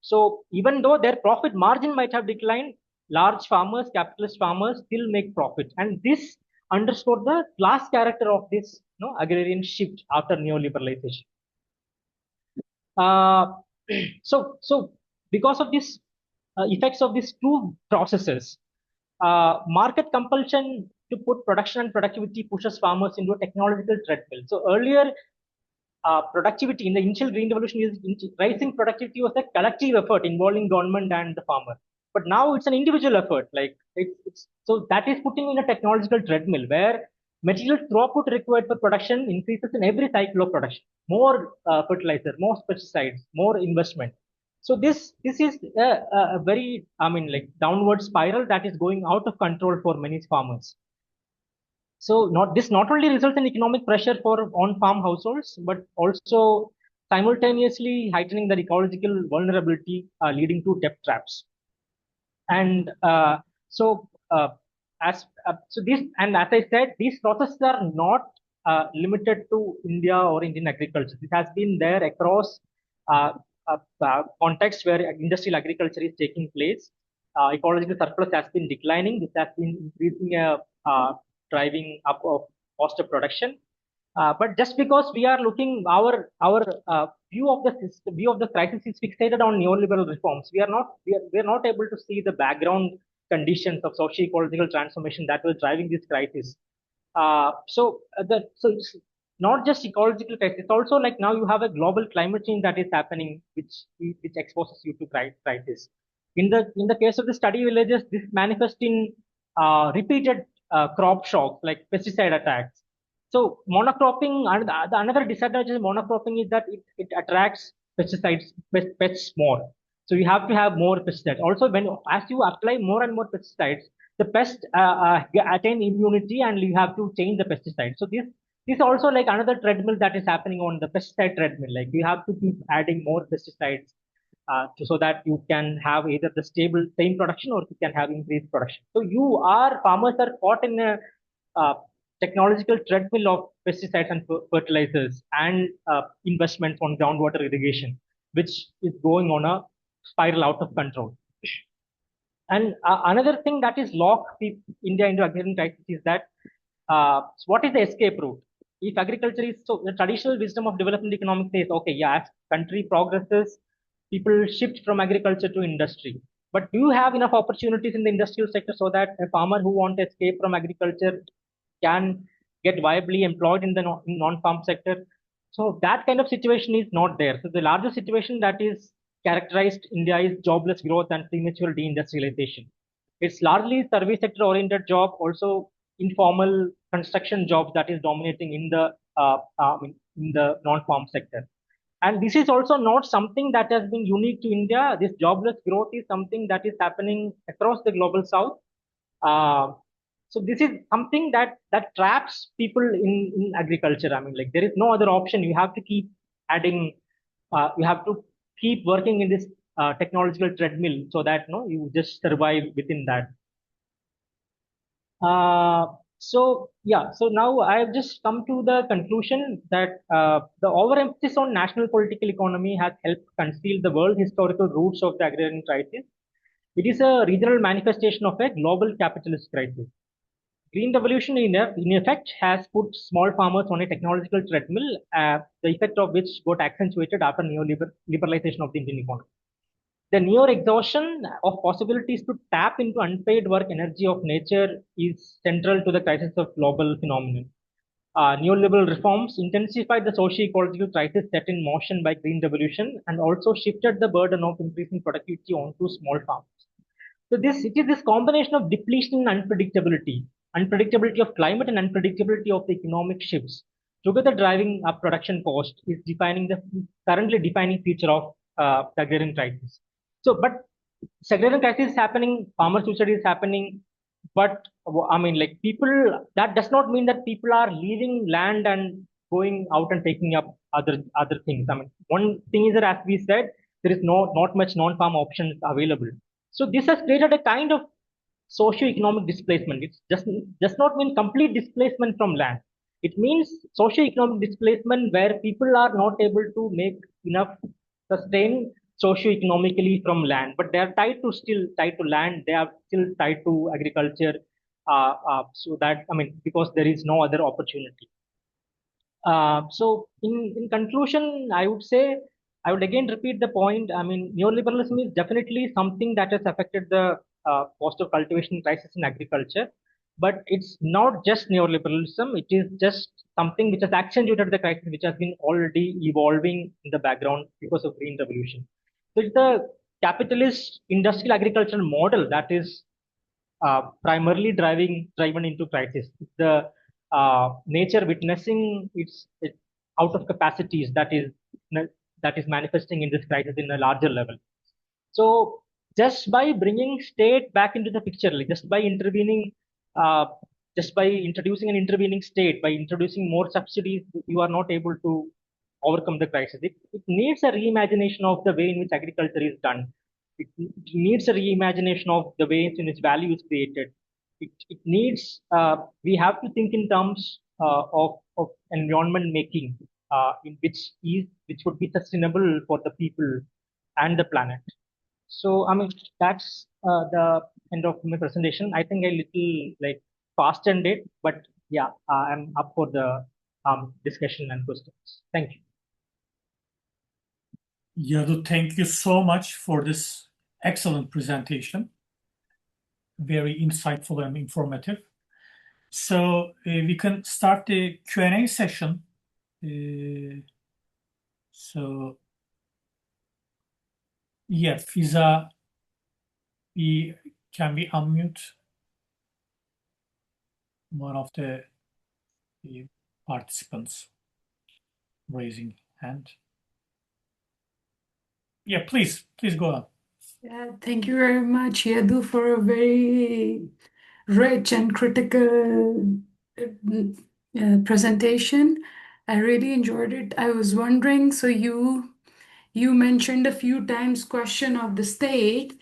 S2: So even though their profit margin might have declined, large farmers, capitalist farmers still make profit, and this underscore the class character of this agrarian shift after neoliberalization. Uh, so because of this effects of these two processes, market compulsion to put production and productivity pushes farmers into a technological treadmill. So earlier, productivity in the initial green revolution is rising productivity was a collective effort involving government and the farmer. But now it's an individual effort. Like so that is putting in a technological treadmill where material throughput required for production increases in every cycle of production. More fertilizer, more pesticides, more investment. So this is a very like downward spiral that is going out of control for many farmers. So not only results in economic pressure for on-farm households, but also simultaneously heightening the ecological vulnerability, leading to debt traps. And so so this, and as I said, these processes are not limited to India or Indian agriculture. This has been there across contexts where industrial agriculture is taking place. Ecological surplus has been declining. This has been increasing driving up of cost of production. But just because we are looking our view of the crisis is fixated on neoliberal reforms, we are not able to see the background conditions of socio-ecological transformation that was driving this crisis. So it's not just ecological crisis. It's also like now you have a global climate change that is happening, which exposes you to crisis. In the case of the study villages, this manifests in repeated crop shocks like pesticide attacks. So monocropping, and the another disadvantage of monocropping is that it attracts pests more. So you have to have more pesticides. Also, when as you apply more and more pesticides, the pest attain immunity, and you have to change the pesticide. So this also like another treadmill that is happening on the pesticide treadmill. Like you have to keep adding more pesticides so that you can have either the stable same production or you can have increased production. So farmers are caught in a uh, technological treadmill of pesticides and fertilizers and investments on groundwater irrigation, which is going on a spiral out of control. And another thing that is locked India into agrarian crisis is that what is the escape route? If agriculture is so, the traditional wisdom of development economics says, okay, yeah, as country progresses, people shift from agriculture to industry. But do you have enough opportunities in the industrial sector so that a farmer who wants to escape from agriculture can get viably employed in the non-farm sector? So that kind of situation is not there. So the larger situation that is characterized India is jobless growth and premature deindustrialization. It's largely service sector oriented job, also informal construction jobs that is dominating in the non-farm sector. And this is also not something that has been unique to India. This jobless growth is something that is happening across the global south. Uh, so this is something that traps people in agriculture. I mean, like there is no other option. You have to keep adding. You have to keep working in this technological treadmill so that you just survive within that. So yeah, so now I've just come to the conclusion that the overemphasis on national political economy has helped conceal the world historical roots of the agrarian crisis. It is a regional manifestation of a global capitalist crisis. Green revolution in effect has put small farmers on a technological treadmill, the effect of which got accentuated after neoliberalization of the Indian economy. The near exhaustion of possibilities to tap into unpaid work energy of nature is central to the crisis of global phenomenon. Neoliberal reforms intensified the socio-ecological crisis set in motion by Green Revolution and also shifted the burden of increasing productivity onto small farms. So it is this combination of depletion and unpredictability of climate and unpredictability of the economic shifts, together driving up production cost, is currently defining future of the agrarian crisis. So, but agrarian crisis is happening, farmer suicide is happening, but I mean, like people, that does not mean that people are leaving land and going out and taking up other things. I mean, one thing is that, as we said, there is not much non-farm options available. So this has created a kind of socio-economic displacement. It does not mean complete displacement from land. It means socio-economic displacement where people are not able to make enough sustain socio-economically from land, but they are still tied to land. They are still tied to agriculture. So that, I mean, because there is no other opportunity. So in conclusion, I would say, I would again repeat the point. I mean, neoliberalism is definitely something that has affected the cost of cultivation crisis in agriculture, but it's not just neoliberalism. It is just something which has accentuated the crisis, which has been already evolving in the background because of green revolution. So it's the capitalist industrial agricultural model that is primarily driven into crisis. The nature witnessing its out of capacities that is manifesting in this crisis in a larger level. So just by bringing state back into the picture, like just by intervening, just by introducing an intervening state, by introducing more subsidies, you are not able to overcome the crisis. It needs a reimagination of the way in which agriculture is done. It needs a reimagination of the ways in which value is created. It needs, we have to think in terms of environment making, which would be sustainable for the people and the planet. So, I mean, that's the end of my presentation. I think a little like fastened it, but yeah, I'm up for the discussion and questions. Thank you.
S1: Yadu, thank you so much for this excellent presentation. Very insightful and informative. So we can start the Q&A session. So yeah, Fiza, can we unmute one of the participants raising hand? Yeah, please go on.
S3: Yeah, thank you very much, Yadu, for a very rich and critical presentation. I really enjoyed it. I was wondering, so you mentioned a few times question of the state,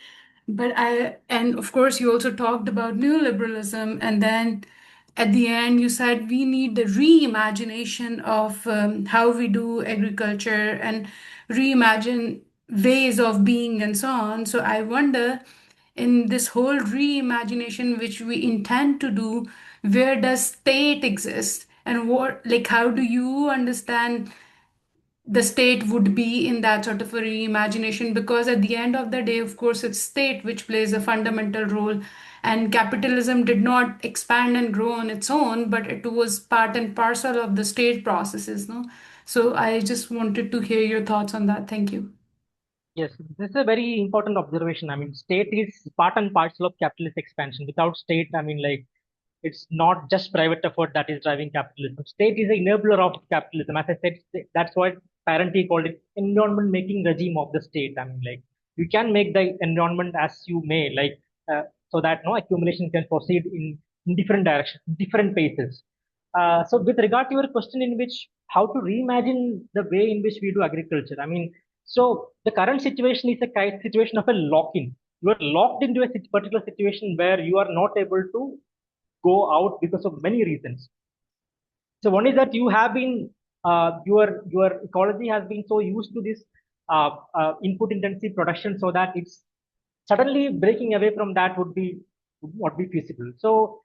S3: and of course you also talked about neoliberalism, and then at the end you said we need the reimagination of how we do agriculture and reimagine ways of being and so on. So I wonder, in this whole reimagination which we intend to do, where does state exist, and what, like, how do you understand the state would be in that sort of a reimagination? Because at the end of the day, of course, it's state which plays a fundamental role, and capitalism did not expand and grow on its own, but it was part and parcel of the state processes, no? So I just wanted to hear your thoughts on that. Thank you.
S2: Yes, this is a very important observation. I mean, state is part and parcel of capitalist expansion. Without state, I mean, like, it's not just private effort that is driving capitalism. State is an enabler of capitalism. As I said, that's why Parenti called it environment making regime of the state. I mean, like, you can make the environment as you may, like, so that no accumulation can proceed in different directions, different paces. So with regard to your question in which how to reimagine the way in which we do agriculture, I mean, so the current situation is a kind situation of a lock-in. You are locked into a particular situation where you are not able to go out because of many reasons. So one is that you have been your ecology has been so used to this input intensive production, so that it's suddenly breaking away from that would be feasible. So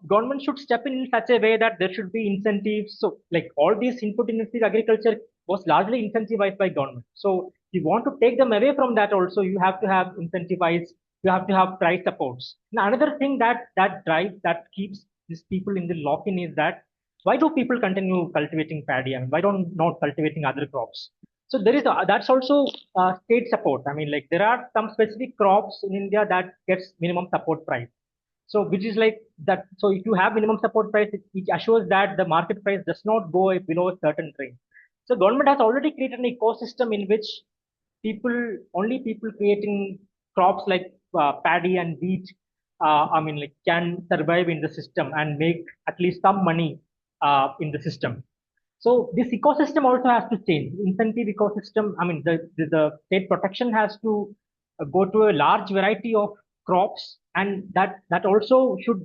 S2: government should step in such a way that there should be incentives. So like all these input intensive agriculture was largely incentivized by government. So if you want to take them away from that, also you have to have incentivized. You have to have price supports. Now another thing that keeps these people in the lock-in is that why do people continue cultivating paddy? I mean, why don't not cultivating other crops? So there is that's also state support. I mean, like there are some specific crops in India that gets minimum support price. So which is like that. So if you have minimum support price, it assures that the market price does not go below a certain range. So government has already created an ecosystem in which only people creating crops like paddy and wheat, I mean, like can survive in the system and make at least some money in the system. So this ecosystem also has to change. Incentive ecosystem, I mean, the state protection has to go to a large variety of crops, and that also should,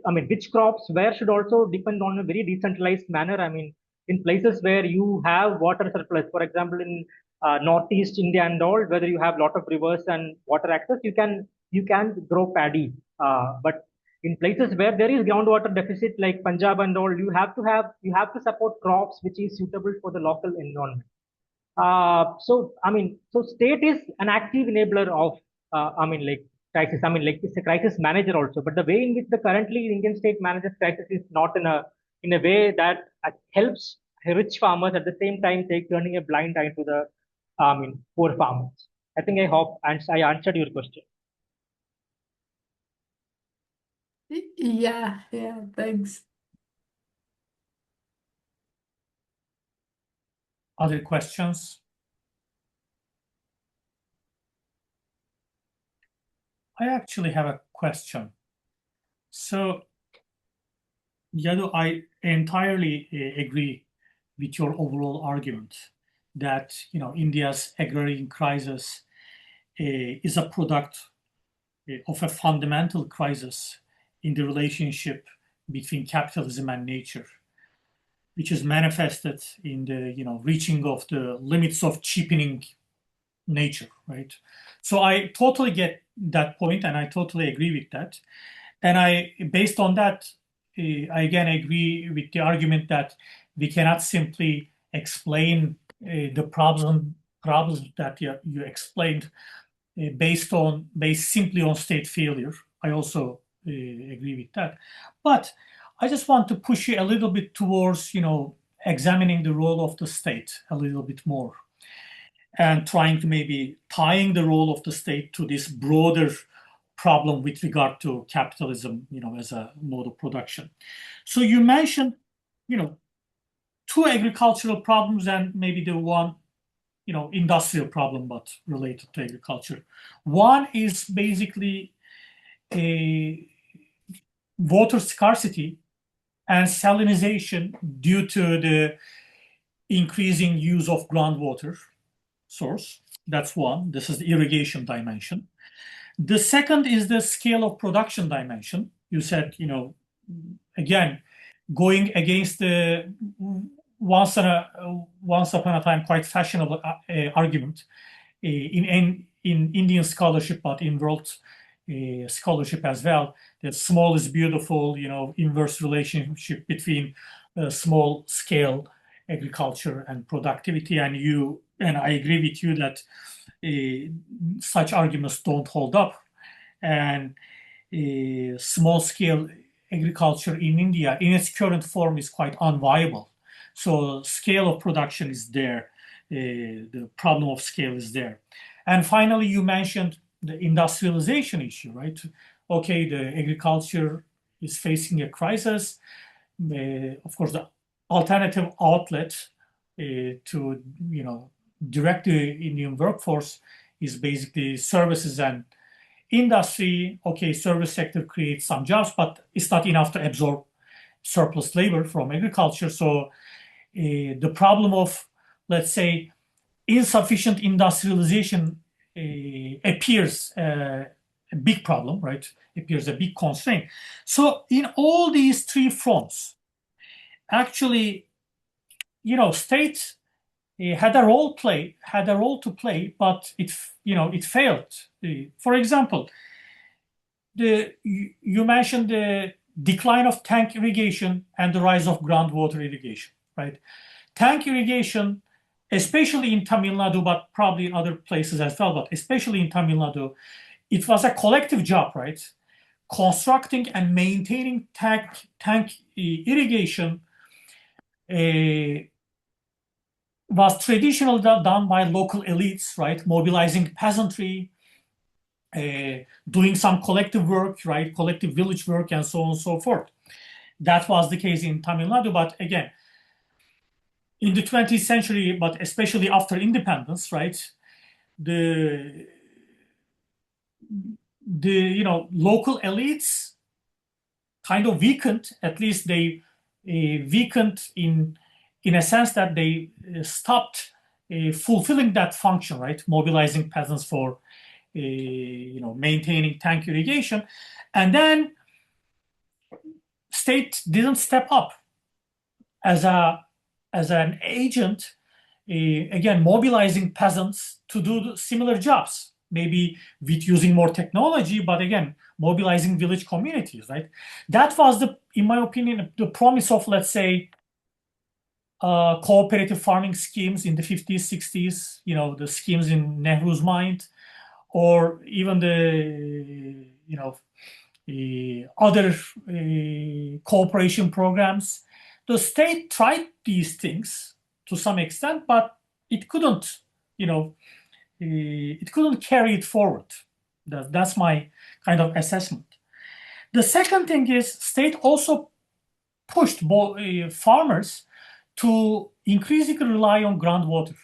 S2: I mean, which crops where should also depend on a very decentralized manner. I mean, in places where you have water surplus, for example, in northeast India and all, whether you have lot of rivers and water access, you can grow paddy. But in places where there is groundwater deficit like Punjab and all, you have to support crops which is suitable for the local environment. So I mean, so state is an active enabler of I mean, like, crisis. I mean, like, it's a crisis manager also. But the way in which the currently Indian state manages crisis is not in a way that helps rich farmers, at the same time turning a blind eye to the I mean, poor farmers. I think I hope and I answered your question.
S3: Yeah, yeah, thanks.
S1: Other questions? I actually have a question. So, Yadu, I entirely agree with your overall argument that India's agrarian crisis is a product of a fundamental crisis in the relationship between capitalism and nature, which is manifested in the reaching of the limits of cheapening nature, right? So I totally get that point, and I totally agree with that. And based on that, I again agree with the argument that we cannot simply explain the problems that you explained based simply on state failure. I also agree with that. But I just want to push you a little bit towards, examining the role of the state a little bit more and trying to maybe tying the role of the state to this broader problem with regard to capitalism, as a mode of production. So you mentioned, two agricultural problems and maybe the one, industrial problem, but related to agriculture. One is basically a water scarcity and salinization due to the increasing use of groundwater source. That's one. This is the irrigation dimension. The second is the scale of production dimension. You said, again, going against the once upon a time quite fashionable argument in Indian scholarship, but in world scholarship as well, that small is beautiful, inverse relationship between small scale agriculture and productivity. And I agree with you that such arguments don't hold up. And small scale agriculture in India, in its current form, is quite unviable. So scale of production is there. The problem of scale is there. And finally, you mentioned the industrialization issue, right? Okay, the agriculture is facing a crisis. Of course, the alternative outlet to direct the Indian workforce is basically services and industry. Okay, service sector creates some jobs, but it's not enough to absorb surplus labor from agriculture. So the problem of, let's say, insufficient industrialization appears a big problem, right? Appears a big constraint. So in all these three fronts, actually, states had a role to play, but it failed. For example, you mentioned the decline of tank irrigation and the rise of groundwater irrigation, right? Tank irrigation, especially in Tamil Nadu, but probably in other places as well, but especially in Tamil Nadu, it was a collective job, right? Constructing and maintaining tank irrigation was traditionally done by local elites, right? Mobilizing peasantry, doing some collective work, right? Collective village work, and so on and so forth. That was the case in Tamil Nadu, but again, in the 20th century, but especially after independence, right? The local elites kind of weakened. At least they weakened in in a sense that they stopped fulfilling that function, right? Mobilizing peasants for maintaining tank irrigation. And then state didn't step up as an agent, again, mobilizing peasants to do similar jobs, maybe with using more technology, but again, mobilizing village communities, right? That was in my opinion, the promise of, let's say, cooperative farming schemes in the 50s, 60s, the schemes in Nehru's mind, or even the, other cooperation programs. The state tried these things to some extent, but it couldn't, it couldn't carry it forward. That's my kind of assessment. The second thing is state also pushed farmers to increasingly rely on groundwater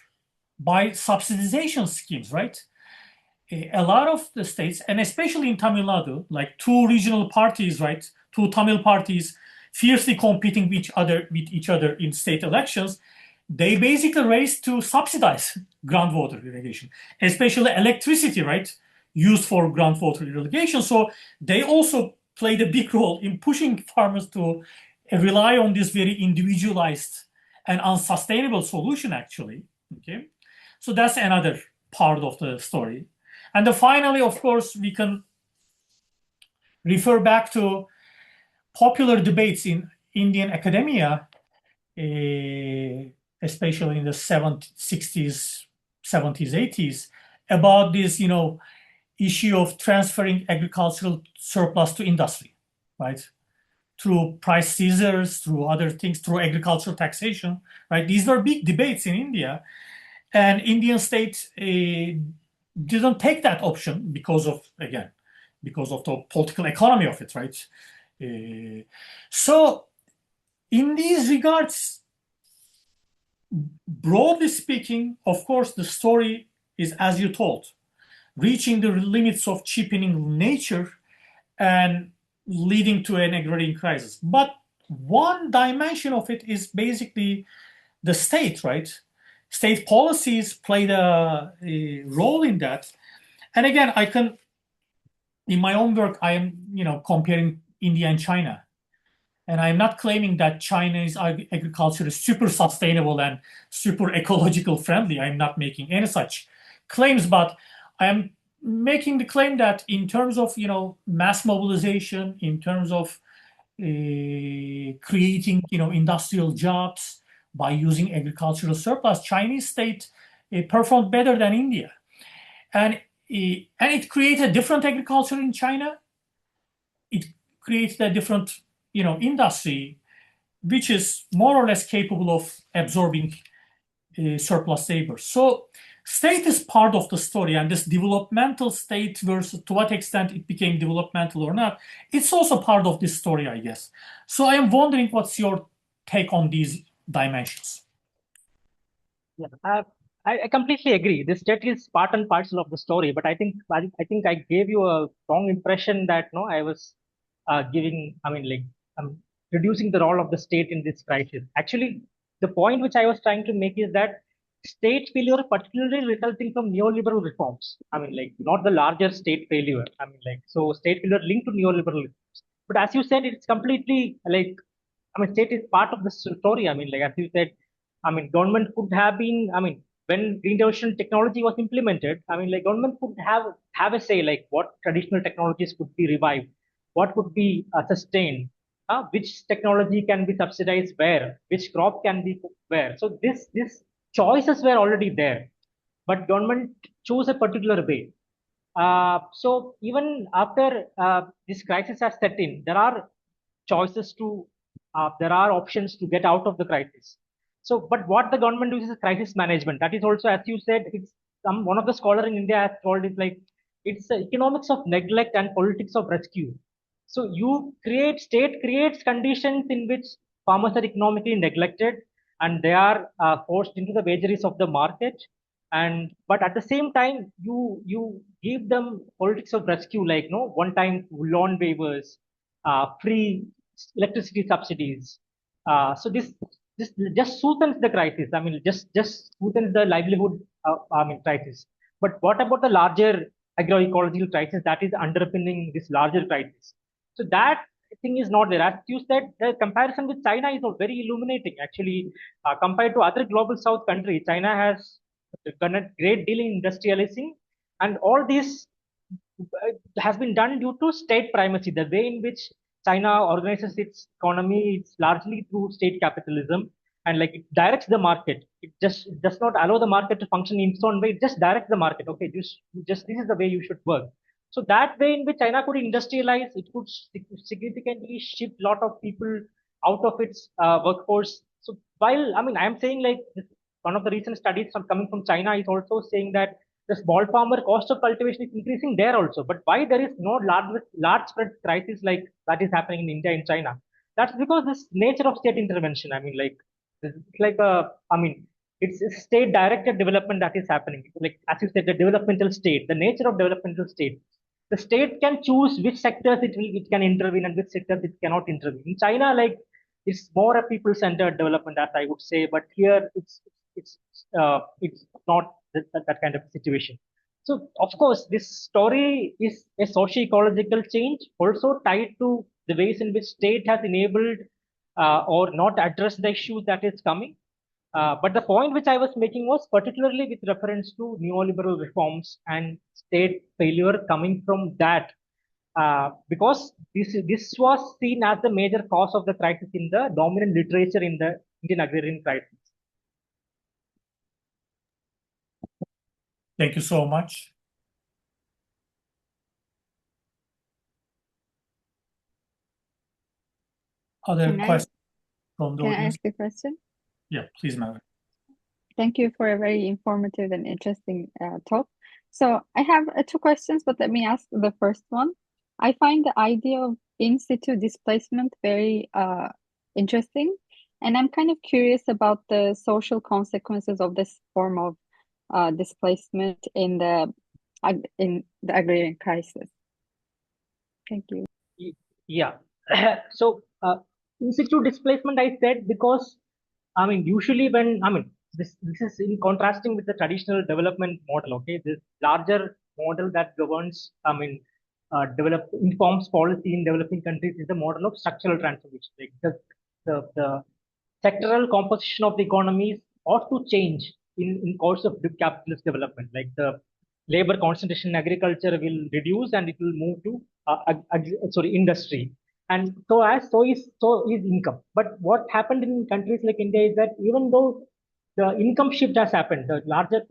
S1: by subsidization schemes, right? A lot of the states, and especially in Tamil Nadu, like two regional parties, right? Two Tamil parties fiercely competing with each other in state elections, they basically raced to subsidize groundwater irrigation, especially electricity, right? Used for groundwater irrigation. So they also played a big role in pushing farmers to rely on this very individualized and unsustainable solution, actually. Okay, so that's another part of the story. And then finally, of course, we can refer back to popular debates in Indian academia, especially in the 70s, 60s, 70s, 80s, about this, issue of transferring agricultural surplus to industry, right? Through price scissors, through other things, through agricultural taxation, right? These were big debates in India, and Indian state didn't take that option because of the political economy of it, right? So in these regards, broadly speaking, of course, the story is as you told, reaching the limits of cheapening nature and leading to an agrarian crisis. But one dimension of it is basically the state, right? State policies played a role in that. And again, in my own work, I am, comparing India and China. And I'm not claiming that Chinese agriculture is super sustainable and super ecological friendly. I'm not making any such claims, but I am making the claim that in terms of, mass mobilization, in terms of creating, industrial jobs by using agricultural surplus, Chinese state performed better than India. And it created different agriculture in China. It created a different, industry, which is more or less capable of absorbing surplus labor. So state is part of the story, and this developmental state versus to what extent it became developmental or not, it's also part of this story, I guess. So I am wondering what's your take on these dimensions?
S2: Yeah, I completely agree. The state is part and parcel of the story, but I think I gave you a wrong impression that no, I was giving. I mean, like reducing the role of the state in this crisis. Actually, the point which I was trying to make is that state failure, particularly resulting from neoliberal reforms. I mean, like not the larger state failure. I mean, like so state failure linked to neoliberal reforms. But as you said, it's completely like I mean, state is part of the story. I mean, like as you said, I mean, government could have been. I mean, when green revolution technology was implemented, I mean, like government could have a say, like what traditional technologies could be revived, what could be sustained, which technology can be subsidized where, which crop can be where. So this choices were already there, but government chose a particular way. So even after this crisis has set in, there are options to get out of the crisis. So, but what the government does is crisis management. That is also, as you said, it's one of the scholar in India has called it like it's the economics of neglect and politics of rescue. So state creates conditions in which farmers are economically neglected and they are forced into the vagaries of the market. And but at the same time, you give them politics of rescue, like no one-time loan waivers, free electricity subsidies. So just soothes the crisis. I mean, just soothes the livelihood. Crisis. But what about the larger agroecological crisis that is underpinning this larger crisis? So that thing is not there. As you said, the comparison with China is very illuminating. Actually, compared to other global South countries, China has done a great deal in industrializing, and all this has been done due to state primacy. The way in which China organizes its economy, it's largely through state capitalism, and like it directs the market. It just it does not allow the market to function in its own way. It just directs the market. Okay, just this is the way you should work. So that way in which China could industrialize, it could significantly shift a lot of people out of its workforce. So while I am saying like this, one of the recent studies coming from China is also saying that the small farmer cost of cultivation is increasing there also. But why there is no large spread crisis like that is happening in India and China? That's because this nature of state intervention. It's like it's a state directed development that is happening. Like as you said, the developmental state, the nature of developmental state. The state can choose which sectors it can intervene and which sectors it cannot intervene. In China, like it's more a people centered development, as I would say, but here it's not that kind of situation. So, of course, this story is a socio-ecological change, also tied to the ways in which state has enabled or not addressed the issues that is coming. But the point which I was making was particularly with reference to neoliberal reforms and state failure coming from that, because this was seen as the major cause of the crisis in the dominant literature in the Indian agrarian crisis.
S1: Thank you so much. Other questions from the
S4: Can I
S1: audience?
S4: ask a question?
S1: Yeah, please, Mary.
S4: Thank you for a very informative and interesting talk. So I have two questions, but let me ask the first one. I find the idea of in-situ displacement very interesting, and I'm kind of curious about the social consequences of this form of displacement in the agrarian crisis. Thank you.
S2: Yeah. So, in-situ displacement, I said because, usually when, this is in contrasting with the traditional development model, okay? This larger model that governs, informs policy in developing countries is the model of structural transformation. Like the sectoral composition of the economies ought to change in course of capitalist development. Like the labor concentration in agriculture will reduce and it will move to industry, and so is income. But what happened in countries like India is that even though the income shift has happened, the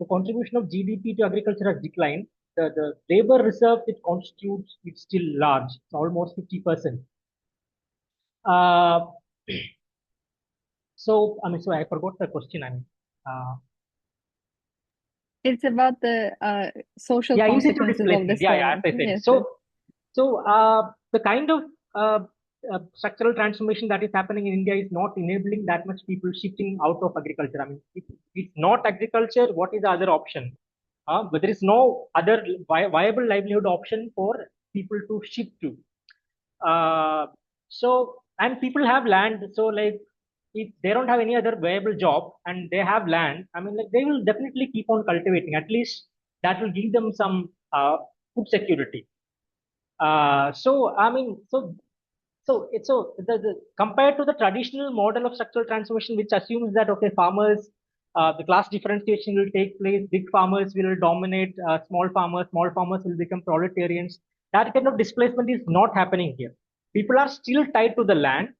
S2: contribution of GDP to agriculture has declined. The labor reserve it constitutes it's still large. It's almost 50%. Uh, so I forgot the question.
S4: It's about the social
S2: In-situ
S4: consequences of
S2: displacement.
S4: this.
S2: As I said.
S4: Yes.
S2: So the kind of structural transformation that is happening in India is not enabling that much people shifting out of agriculture. If it's not agriculture, what is the other option? But there is no other viable livelihood option for people to shift to. And people have land, so like if they don't have any other viable job and they have land, like they will definitely keep on cultivating. At least that will give them some food security. Compared to the traditional model of structural transformation, which assumes that okay, farmers, the class differentiation will take place, big farmers will dominate small farmers will become proletarians. That kind of displacement is not happening here. People are still tied to the land,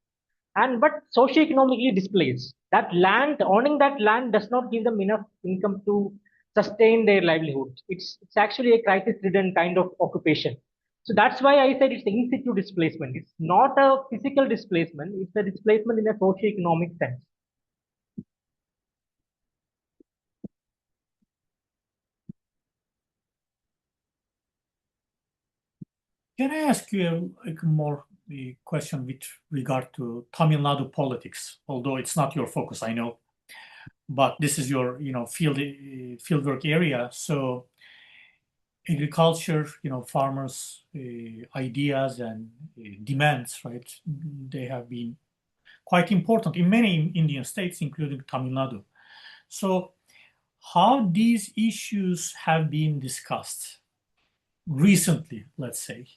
S2: but socioeconomically displaced. That land, owning that land, does not give them enough income to sustain their livelihood. It's actually a crisis-ridden kind of occupation. So that's why I said it's in situ displacement. It's not a physical displacement, it's a displacement in a socio-economic sense.
S1: Can I ask you a question with regard to Tamil Nadu politics? Although it's not your focus, I know, but this is your fieldwork area. So agriculture, farmers' ideas and demands, right? They have been quite important in many Indian states, including Tamil Nadu. So how these issues have been discussed recently, let's say,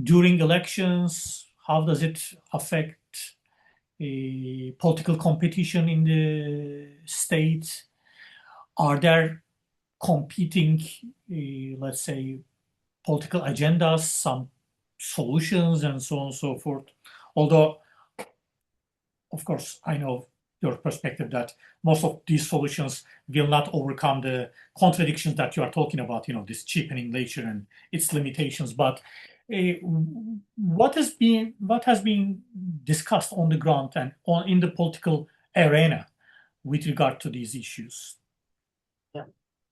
S1: during elections, how does it affect political competition in the state? Are there competing, let's say, political agendas, some solutions, and so on and so forth? Although, of course, I know your perspective that most of these solutions will not overcome the contradictions that you are talking about, this cheapening nature and its limitations. But what has been discussed on the ground and in the political arena with regard to these issues?
S2: Yeah.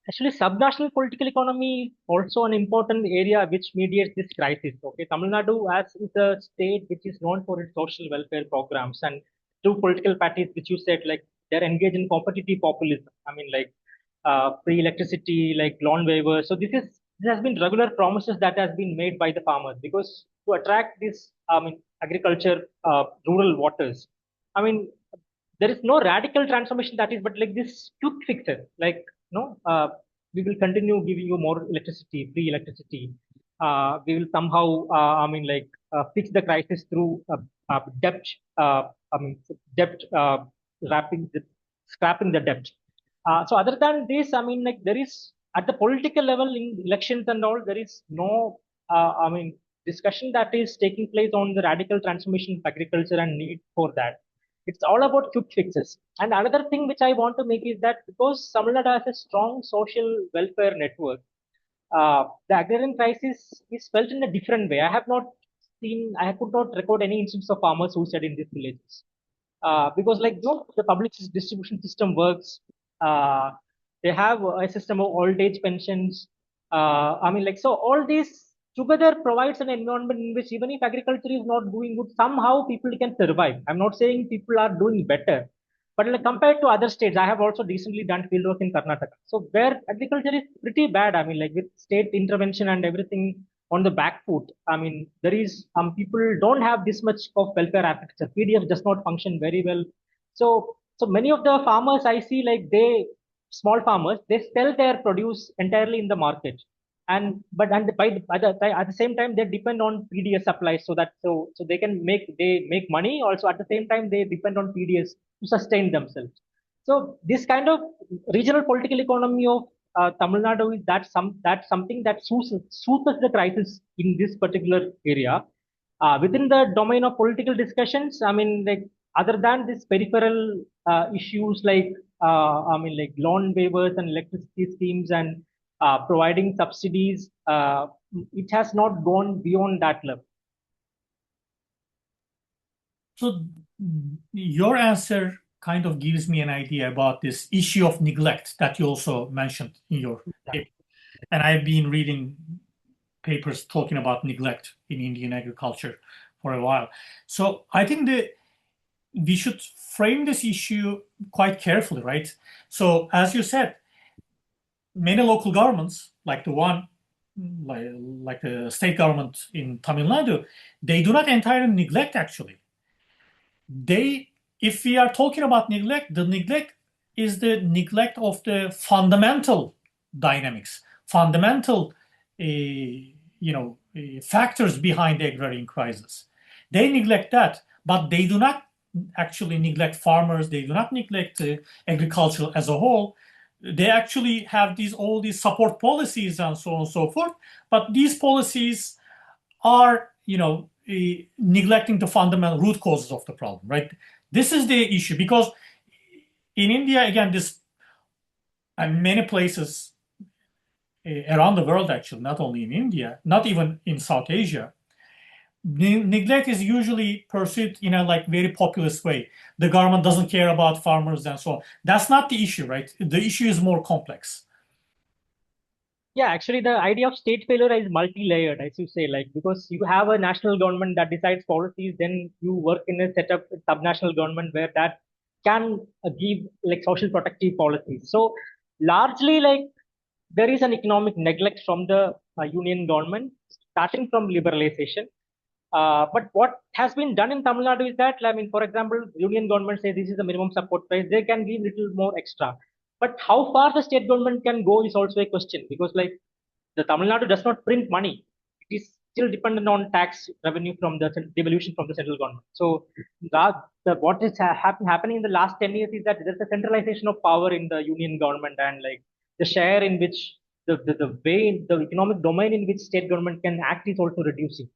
S2: Actually, subnational political economy is also an important area which mediates this crisis. Okay, Tamil Nadu as is a state which is known for its social welfare programs, and two political parties which you said like they're engaged in competitive populism. I mean, like free electricity, like loan waivers. So this has been regular promises that has been made by the farmers because to attract this, agriculture, rural waters. I mean, there is no radical transformation that is, but like this quick fixes, like no, we will continue giving you more electricity, free electricity. We will somehow, fix the crisis through debt. Debt wrapping, scrapping the debt. So other than this, like there is at the political level in elections and all, there is no, discussion that is taking place on the radical transformation of agriculture and need for that. It's all about quick fixes. And another thing which I want to make is that because Tamil Nadu has a strong social welfare network, the agrarian crisis is felt in a different way. I could not record any instances of farmers who said in these villages. Because like the public distribution system works. They have a system of old age pensions. So all these together provides an environment in which even if agriculture is not doing good, somehow people can survive. I'm not saying people are doing better, but like compared to other states, I have also recently done fieldwork in Karnataka. So where agriculture is pretty bad, like with state intervention and everything on the back foot. There is people don't have this much of welfare architecture. PDF does not function very well. So many of the farmers I see, like small farmers, they sell their produce entirely in the market, and at the same time they depend on PDS supplies so they make money. Also at the same time they depend on PDS to sustain themselves. So this kind of regional political economy of Tamil Nadu is that's something that soothes the crisis in this particular area. Within the domain of political discussions, like other than this peripheral issues like loan waivers and electricity schemes and providing subsidies, it has not gone beyond that level.
S1: So your answer kind of gives me an idea about this issue of neglect that you also mentioned in your paper. And I've been reading papers talking about neglect in Indian agriculture for a while. So I think that we should frame this issue quite carefully, right? So as you said, many local governments, like the one, like the state government in Tamil Nadu, they do not entirely neglect actually. If we are talking about neglect, the neglect is the neglect of the fundamental dynamics, fundamental factors behind the agrarian crisis. They neglect that, but they do not actually neglect farmers. They do not neglect agriculture as a whole. They actually have all these support policies and so on and so forth. But these policies are, neglecting the fundamental root causes of the problem, right? This is the issue because in India, again, this and many places around the world, actually, not only in India, not even in South Asia, neglect is usually pursued in a very populist way. The government doesn't care about farmers and so on. That's not the issue, right? The issue is more complex.
S2: Yeah, actually, the idea of state failure is multi-layered, as you say, because you have a national government that decides policies, then you work in a setup with subnational government where that can give social protective policies. So largely, there is an economic neglect from the union government, starting from liberalization. But what has been done in Tamil Nadu is that, I mean, for example, union government says this is the minimum support price. They can give little more extra. But how far the state government can go is also a question, because like the Tamil Nadu does not print money. It is still dependent on tax revenue from the devolution from the central government. So what is happening in the last 10 years is that there's a centralization of power in the union government, and like the share in which the way the economic domain in which state government can act is also reducing.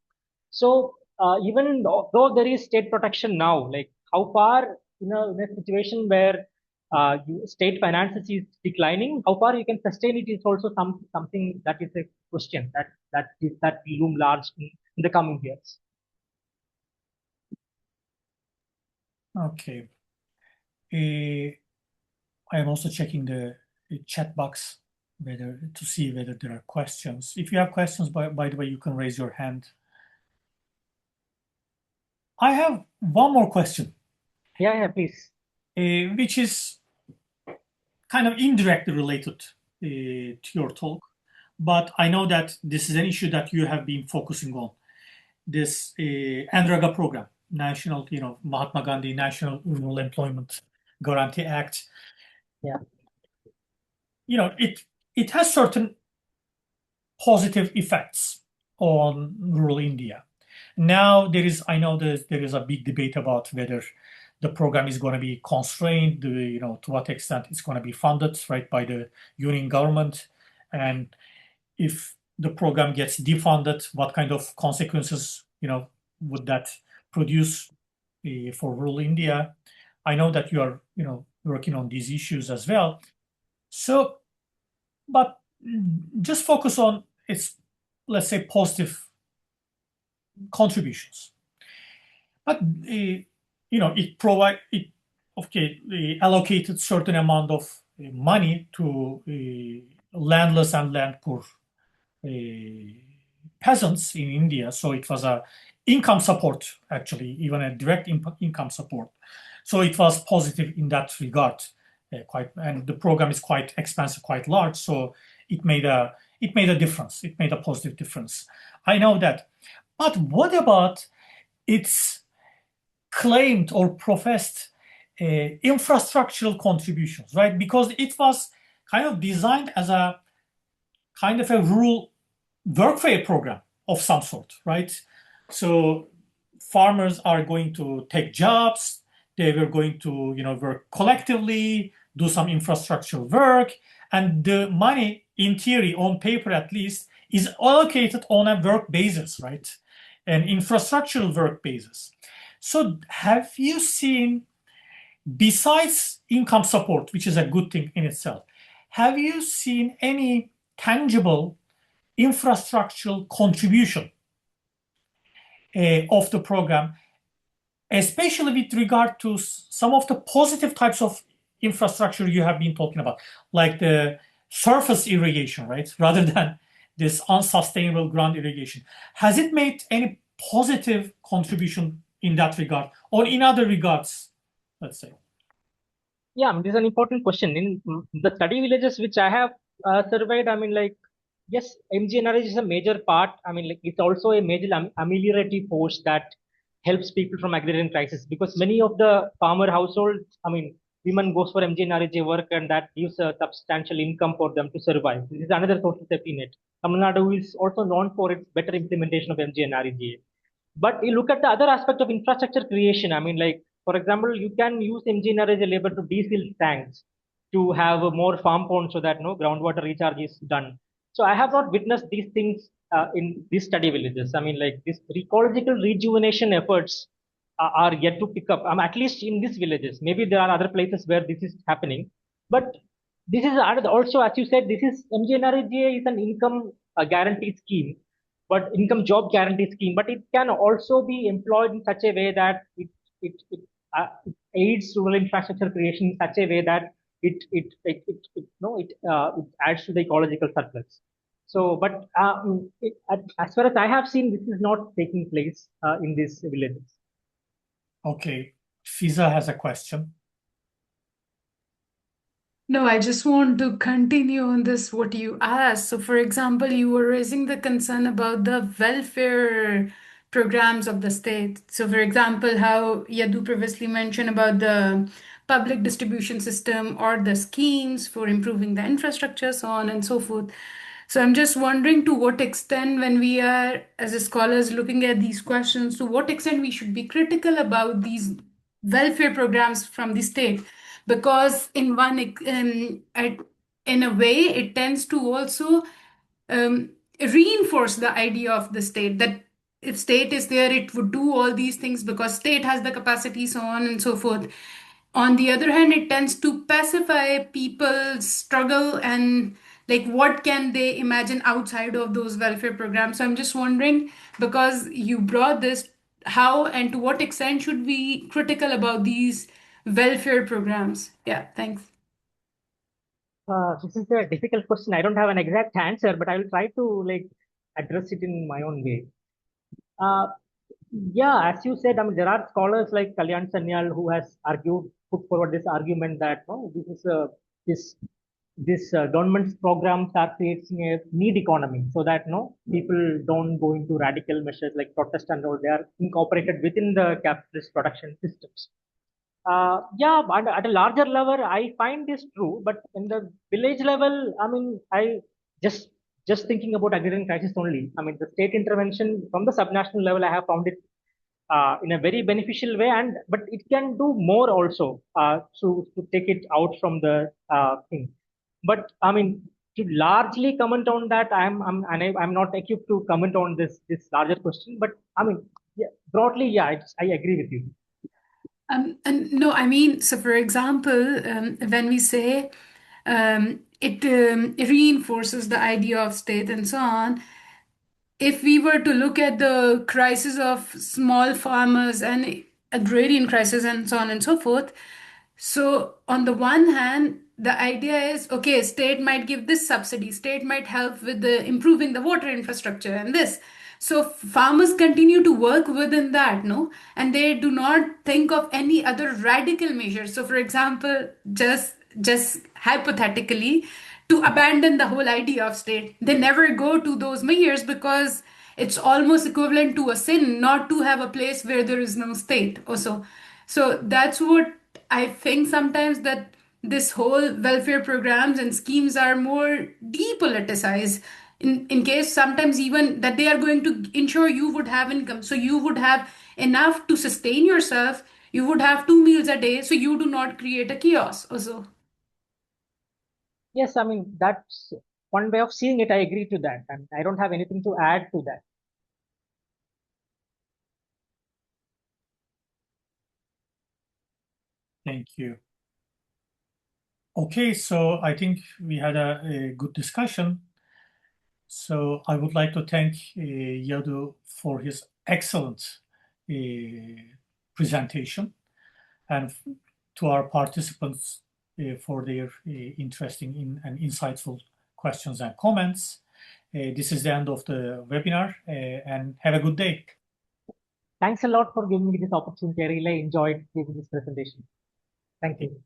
S2: So even though there is state protection now, like how far in a situation where state finances is declining, how far you can sustain it is also something that is a question that will loom large in the coming years.
S1: Okay. I am also checking the chat box to see whether there are questions. If you have questions, by the way, you can raise your hand. I have one more question.
S2: Yeah, please.
S1: Which is kind of indirectly related to your talk, but I know that this is an issue that you have been focusing on. This NREGA program, National, Mahatma Gandhi National Rural Employment Guarantee Act.
S2: Yeah.
S1: It has certain positive effects on rural India. Now I know there is a big debate about whether the program is going to be constrained, to what extent it's going to be funded, right, by the union government, and if the program gets defunded, what kind of consequences, would that produce for rural India? I know that you are, working on these issues as well. So, but just focus on its, let's say, positive contributions. But it allocated certain amount of money to landless and land poor peasants in India. So it was a income support, actually, even a direct income support. So it was positive in that regard, and the program is quite expensive, quite large. So it made a difference. It made a positive difference. I know that. But what about its claimed or professed infrastructural contributions, right? Because it was kind of designed as a kind of a rural workfare program of some sort, right? So farmers are going to take jobs, they were going to, work collectively, do some infrastructural work, and the money, in theory, on paper at least, is allocated on a work basis, right? An infrastructural work basis. So have you seen, besides income support, which is a good thing in itself, have you seen any tangible infrastructural contribution of the program, especially with regard to some of the positive types of infrastructure you have been talking about, like the surface irrigation, right? Rather than this unsustainable ground irrigation. Has it made any positive contribution in that regard or in other regards, let's say?
S2: Yeah, this is an important question. In the study villages which I have surveyed, yes, MGNRH is a major part. It's also a major ameliorative force that helps people from agrarian crisis, because many of the farmer households, women goes for MGNRH work, and that gives a substantial income for them to survive. This is another social safety net. Tamil Nadu is also known for its better implementation of MGNRH. But you look at the other aspect of infrastructure creation. For example, you can use MGNRH labor to deseal tanks to have more farm ponds so that no groundwater recharge is done. So I have not witnessed these things in these study villages. These ecological rejuvenation efforts are yet to pick up. At least in these villages. Maybe there are other places where this is happening. But this is also, as you said, this is MGNRGA is an income guarantee scheme, but income job guarantee scheme. But it can also be employed in such a way that it aids rural infrastructure creation in such a way that it adds to the ecological surplus. So, but as far as I have seen, this is not taking place in these villages.
S1: Okay, Fiza has a question.
S3: No, I just want to continue on this, what you asked. So, for example, you were raising the concern about the welfare programs of the state. So, for example, how Yadu previously mentioned about the public distribution system or the schemes for improving the infrastructure, so on and so forth. So I'm just wondering to what extent, when we are as a scholars looking at these questions, to what extent we should be critical about these welfare programs from the state, because in a way it tends to also reinforce the idea of the state, that if state is there, it would do all these things because state has the capacity, so on and so forth. On the other hand, it tends to pacify people's struggle and like what can they imagine outside of those welfare programs. So I'm just wondering, because you brought this, how and to what extent should we be critical about these welfare programs? Yeah, thanks.
S2: This is a difficult question. I don't have an exact answer, but I will try to like address it in my own way. Yeah, as you said, I mean, there are scholars like Kalyan Sanyal who has put forward this argument that no, this government's programs are creating a need economy, so that no people don't go into radical measures like protest and all. They are incorporated within the capitalist production systems. Yeah, but at a larger level, I find this true. But in the village level, I mean, I just thinking about agrarian crisis only. I mean, the state intervention from the subnational level, I have found it in a very beneficial way, and but it can do more also to take it out from the thing. But I mean, to largely comment on that, I'm not equipped to comment on this larger question. But I mean, yeah, broadly, yeah, I agree with you.
S3: And no, I mean, so for example, when we say it reinforces the idea of state and so on, if we were to look at the crisis of small farmers and agrarian crisis and so on and so forth, so on the one hand, the idea is okay, state might give this subsidy, state might help with the improving the water infrastructure and this. So farmers continue to work within that, no? And they do not think of any other radical measures. So for example, just hypothetically, to abandon the whole idea of state, they never go to those measures because it's almost equivalent to a sin not to have a place where there is no state also. So that's what I think sometimes, that this whole welfare programs and schemes are more depoliticized, in case sometimes even that they are going to ensure you would have income, so you would have enough to sustain yourself, you would have 2 meals a day, so you do not create a chaos also.
S2: Yes, I mean, that's one way of seeing it. I agree to that. And I don't have anything to add to that.
S1: Thank you. Okay, so I think we had a good discussion. So I would like to thank Yadu for his excellent presentation, and to our participants for their interesting and insightful questions and comments. This is the end of the webinar, and have a good day.
S2: Thanks a lot for giving me this opportunity. I really enjoyed giving this presentation. Thank you.